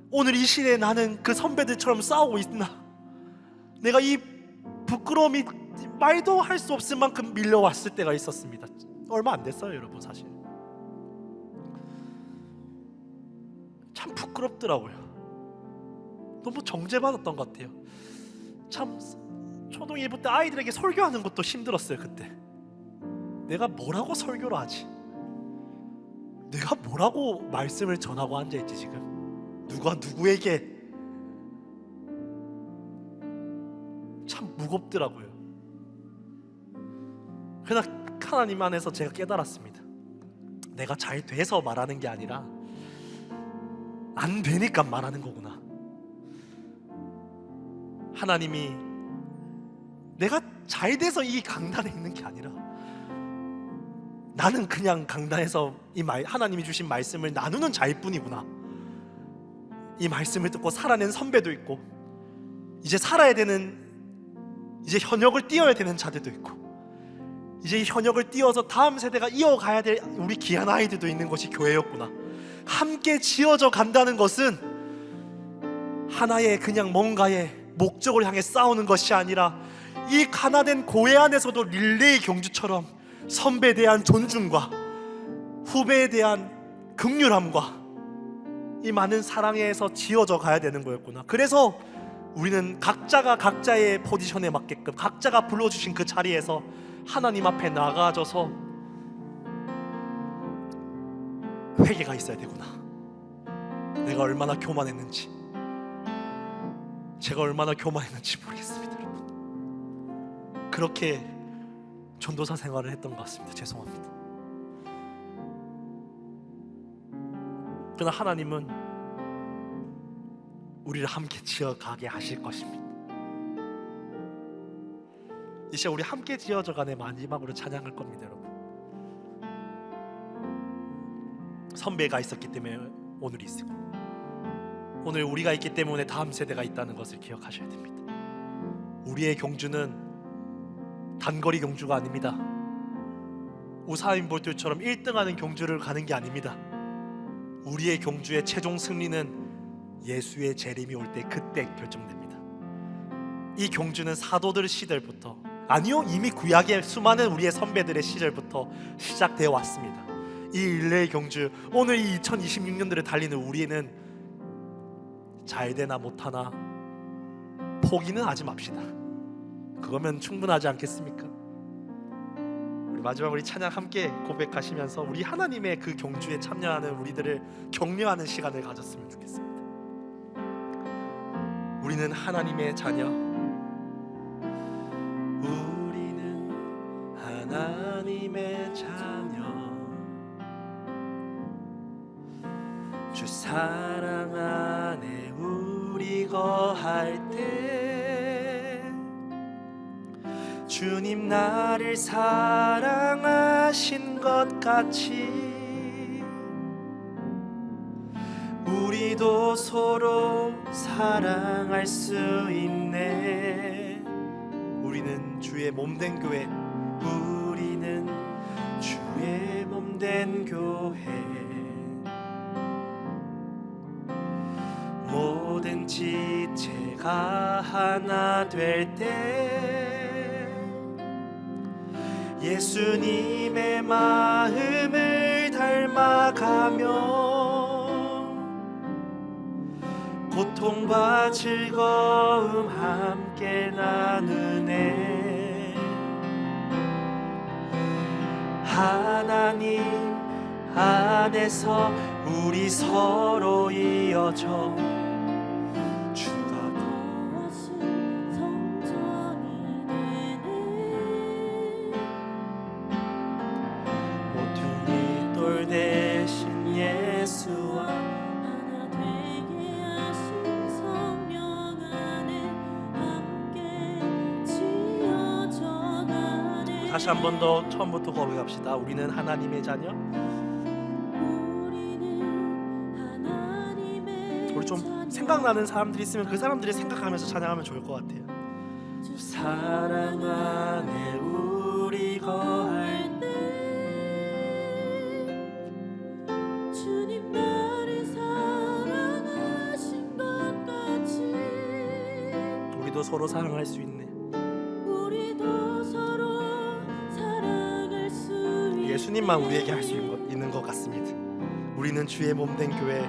S1: 오늘 이 시대에 나는 그 선배들처럼 싸우고 있나? 내가 이 부끄러움이 말도 할 수 없을 만큼 밀려왔을 때가 있었습니다. 얼마 안 됐어요, 여러분. 사실 참 부끄럽더라고요. 너무 정죄받았던 것 같아요. 참 초등 1부 때 아이들에게 설교하는 것도 힘들었어요. 그때 내가 뭐라고 설교를 하지? 내가 뭐라고 말씀을 전하고 앉아있지? 지금 누가 누구에게? 참 무겁더라고요. 그러나 하나님 안에서 제가 깨달았습니다. 내가 잘 돼서 말하는 게 아니라 안 되니까 말하는 거구나. 하나님이 내가 잘 돼서 이 강단에 있는 게 아니라 나는 그냥 강단에서 하나님이 주신 말씀을 나누는 자일 뿐이구나. 이 말씀을 듣고 살아낸 선배도 있고, 이제 살아야 되는, 이제 현역을 띄어야 되는 자들도 있고, 이제 이 현역을 띄어서 다음 세대가 이어가야 될 우리 귀한 아이들도 있는 것이 교회였구나. 함께 지어져 간다는 것은 하나의 그냥 뭔가의 목적을 향해 싸우는 것이 아니라 이 가나된 고해 안에서도 릴레이 경주처럼 선배에 대한 존중과 후배에 대한 긍휼함과 이 많은 사랑에서 지어져 가야 되는 거였구나. 그래서 우리는 각자가 각자의 포지션에 맞게끔 각자가 불러주신 그 자리에서 하나님 앞에 나가져서 회개가 있어야 되구나. 내가 얼마나 교만했는지, 제가 얼마나 교만했는지 모르겠습니다. 여러분, 그렇게 전도사 생활을 했던 것 같습니다. 죄송합니다. 그러나 하나님은 우리를 함께 지어가게 하실 것입니다. 이제 우리 함께 지어져가는 마지막으로 찬양할 겁니다. 여러분, 선배가 있었기 때문에 오늘이 있고, 오늘 우리가 있기 때문에 다음 세대가 있다는 것을 기억하셔야 됩니다. 우리의 경주는 단거리 경주가 아닙니다. 우사인 볼트처럼 1등하는 경주를 가는 게 아닙니다. 우리의 경주의 최종 승리는 예수의 재림이 올 때 그때 결정됩니다. 이 경주는 사도들 시절부터, 아니요, 이미 구약의 수많은 우리의 선배들의 시절부터 시작되어 왔습니다. 이 릴레이 경주, 오늘 이 2026년도를 달리는 우리는 잘 되나 못하나 포기는 하지 맙시다. 그거면 충분하지 않겠습니까? 우리 마지막 우리 찬양 함께 고백하시면서 우리 하나님의 그 경주에 참여하는 우리들을 격려하는 시간을 가졌으면 좋겠습니다. 우리는 하나님의 자녀, 우리는 하나님의 자녀, 주 주 사랑 안에 우리 거할 때 주님 나를 사랑하신 것 같이 우리도 서로 사랑할 수 있네. 우리는 주의 몸된 교회, 우리는 주의 몸된 교회. 모든 지체가 하나 될 때 예수님의 마음을 닮아가며 고통과 즐거움 함께 나누네. 하나님 안에서 우리 서로 이어져 주가
S2: 거하신 성전이 되네.
S1: 모퉁이 돌 대신 예수와
S2: 하나 되게 하신 성령 안에 함께 지어져 가네.
S1: 다시 한 번 더 처음부터 고백합시다. 우리는 하나님의 자녀. 우리 좀 생각나는 사람들이 있으면 그 사람들이 생각하면서 찬양하면 좋을 것 같아요. 사랑 안에 우리 거할
S2: 때 주님 나를 사랑하신 것 같이
S1: 우리도 서로 사랑할 수 있네.
S2: 우리도 서로 사랑할 수 있네.
S1: 예수님만 우리에게 할 수 있는 것 같습니다. 우리는 주의 몸된 교회.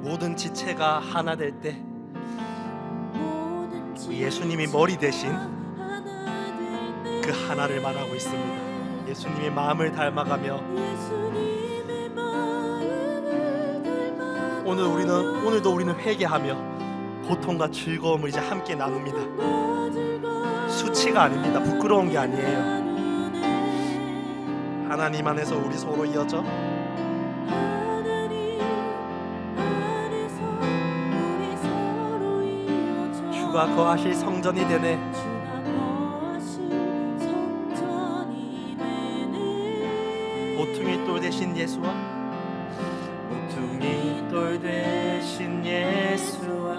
S1: 모든 지체가 하나 될 때 예수님이 머리 대신 그 하나를 말하고 있습니다. 예수님의 마음을 닮아가며 오늘도 우리는 회개하며 고통과 즐거움을 이제 함께 나눕니다. 수치가 아닙니다. 부끄러운 게 아니에요. 하나님 안에서 우리 서로 이어져 주가 거하실 성전이 되네. 모퉁이 돌 대신 예수와 모퉁이 돌 대신 예수와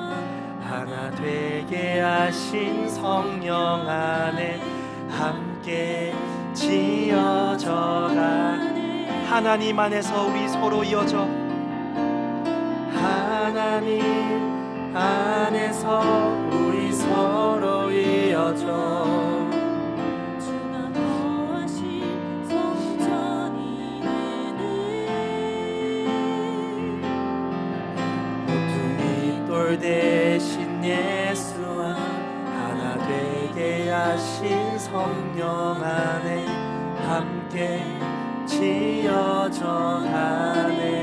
S1: 하나 되게 하신 성령 안에 함께 지어져 가네. 하나님 안에서 우리 서로 이어져 하나님 안에서 우리 서로 이어져
S2: 주가 거하신 성전이 되네.
S1: 모퉁이 돌 대신 예수와 하나 되게 하신 성령 안에 함께 지어져 가네.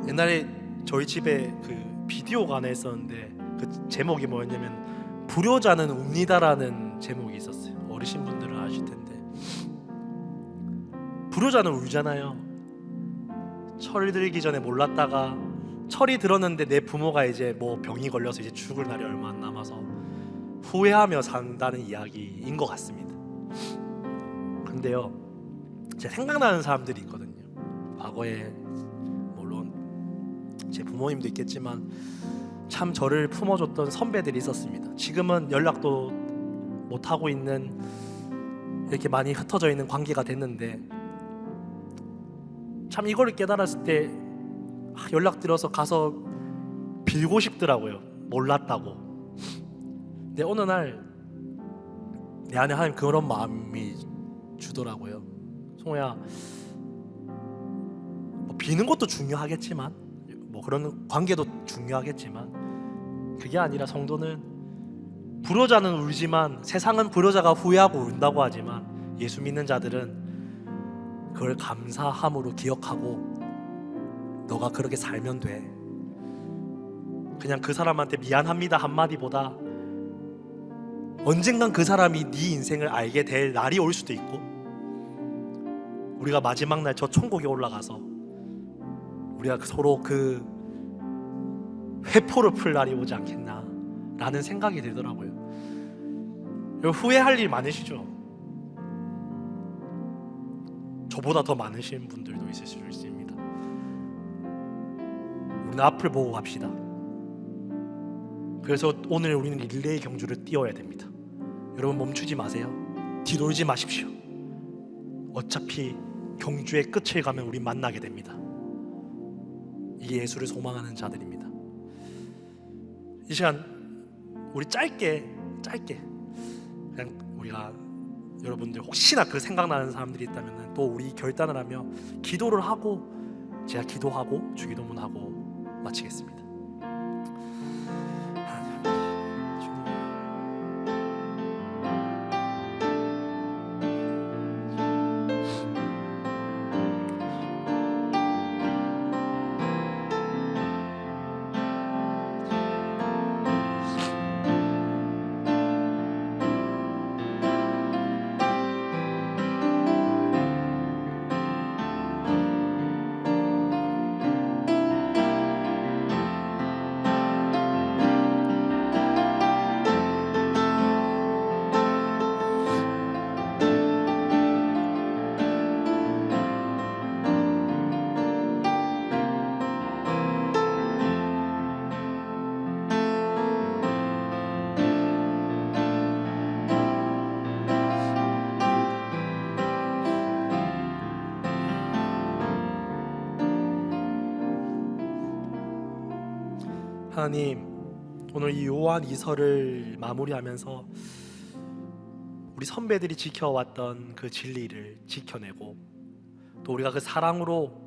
S1: 옛날에 저희 집에 그 비디오가 하나 있었는데 그 제목이 뭐였냐면 불효자는 웁니다라는 제목이 있었어요. 어르신분들은 아실 텐데 불효자는 울잖아요. 철 들기 전에 몰랐다가 철이 들었는데 내 부모가 이제 뭐 병이 걸려서 이제 죽을 날이 얼마 안 남아서 후회하며 산다는 이야기인 것 같습니다. 근데요, 제 생각나는 사람들이 있거든요. 과거에 물론 제 부모님도 있겠지만 참 저를 품어줬던 선배들이 있었습니다. 지금은 연락도 못 하고 있는 이렇게 많이 흩어져 있는 관계가 됐는데 참 이걸 깨달았을 때 연락드려서 가서 빌고 싶더라고요. 몰랐다고. 근데 어느 날 내 안에 하나님 그런 마음이 주더라고요. 송호야, 뭐 비는 것도 중요하겠지만 뭐 그런 관계도 중요하겠지만 그게 아니라 성도는 불효자는 울지만 세상은 불효자가 후회하고 운다고 하지만 예수 믿는 자들은 그걸 감사함으로 기억하고 너가 그렇게 살면 돼. 그냥 그 사람한테 미안합니다 한마디보다 언젠간 그 사람이 네 인생을 알게 될 날이 올 수도 있고, 우리가 마지막 날 저 천국에 올라가서 우리가 서로 그 회포를 풀 날이 오지 않겠나 라는 생각이 들더라고요. 후회할 일 많으시죠? 저보다 더 많으신 분들도 있을 수 있습니다. 우리는 앞을 보고 갑시다. 그래서 오늘 우리는 릴레이 경주를 뛰어야 됩니다. 여러분, 멈추지 마세요. 뒤돌지 마십시오. 어차피 경주의 끝을 가면 우리 만나게 됩니다. 이게 예수를 소망하는 자들입니다. 이 시간 우리 짧게 그냥 우리가, 여러분들 혹시나 그 생각나는 사람들이 있다면 또 우리 결단을 하며 기도를 하고, 제가 기도하고 주기도문하고 마치겠습니다. 하나님, 오늘 이 요한 2서를 마무리하면서 우리 선배들이 지켜왔던 그 진리를 지켜내고, 또 우리가 그 사랑으로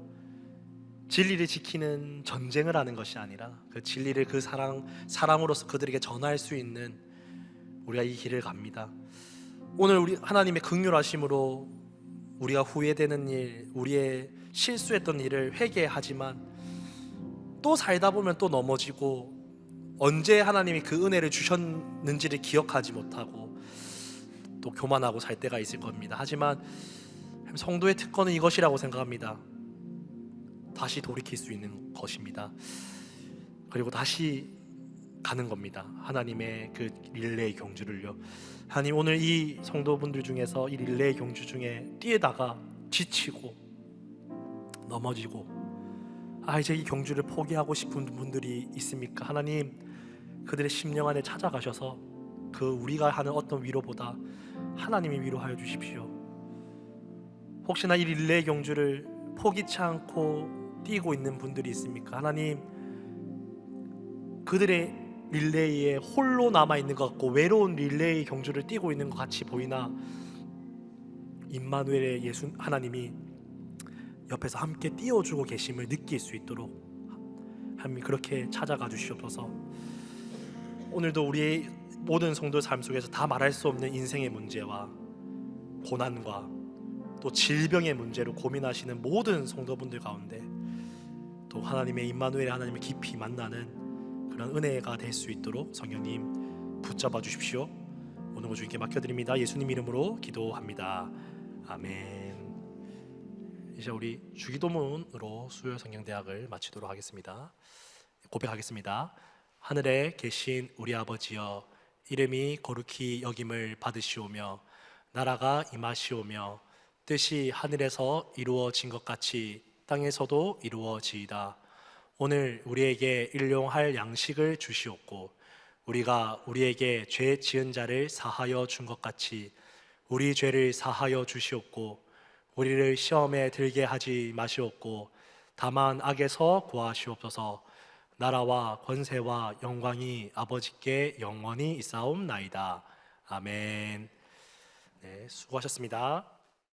S1: 진리를 지키는 전쟁을 하는 것이 아니라 그 진리를 그 사랑으로서 그들에게 전할 수 있는 우리가 이 길을 갑니다. 오늘 우리 하나님의 긍휼하심으로 우리가 후회되는 일, 우리의 실수했던 일을 회개하지만 또 살다 보면 또 넘어지고, 언제 하나님이 그 은혜를 주셨는지를 기억하지 못하고 또 교만하고 살 때가 있을 겁니다. 하지만 성도의 특권은 이것이라고 생각합니다. 다시 돌이킬 수 있는 것입니다. 그리고 다시 가는 겁니다. 하나님의 그 릴레이 경주를요. 하나님, 오늘 이 성도분들 중에서 이 릴레이 경주 중에 뛰다가 지치고 넘어지고 이제 이 경주를 포기하고 싶은 분들이 있습니까? 하나님, 그들의 심령 안에 찾아가셔서 그 우리가 하는 어떤 위로보다 하나님이 위로하여 주십시오. 혹시나 이 릴레이 경주를 포기치 않고 뛰고 있는 분들이 있습니까? 하나님, 그들의 릴레이에 홀로 남아있는 것 같고 외로운 릴레이 경주를 뛰고 있는 것 같이 보이나, 임마누엘의 예수 하나님이 옆에서 함께 띄워주고 계심을 느낄 수 있도록 하나님 그렇게 찾아가 주시옵소서. 오늘도 우리의 모든 성도 삶 속에서 다 말할 수 없는 인생의 문제와 고난과 또 질병의 문제로 고민하시는 모든 성도분들 가운데 또 하나님의 임마누엘 하나님을 깊이 만나는 그런 은혜가 될 수 있도록 성령님 붙잡아 주십시오. 오늘 거 주님께 맡겨드립니다. 예수님 이름으로 기도합니다. 아멘. 이제 우리 주기도문으로 수요 성경대학을 마치도록 하겠습니다. 고백하겠습니다. 하늘에 계신 우리 아버지여, 이름이 거룩히 여김을 받으시오며 나라가 임하시오며 뜻이 하늘에서 이루어진 것 같이 땅에서도 이루어지이다. 오늘 우리에게 일용할 양식을 주시옵고 우리가 우리에게 죄 지은 자를 사하여 준 것 같이 우리 죄를 사하여 주시옵고 우리를 시험에 들게 하지 마시옵고 다만 악에서 구하시옵소서. 나라와 권세와 영광이 아버지께 영원히 있사옵나이다. 아멘. 네, 수고하셨습니다.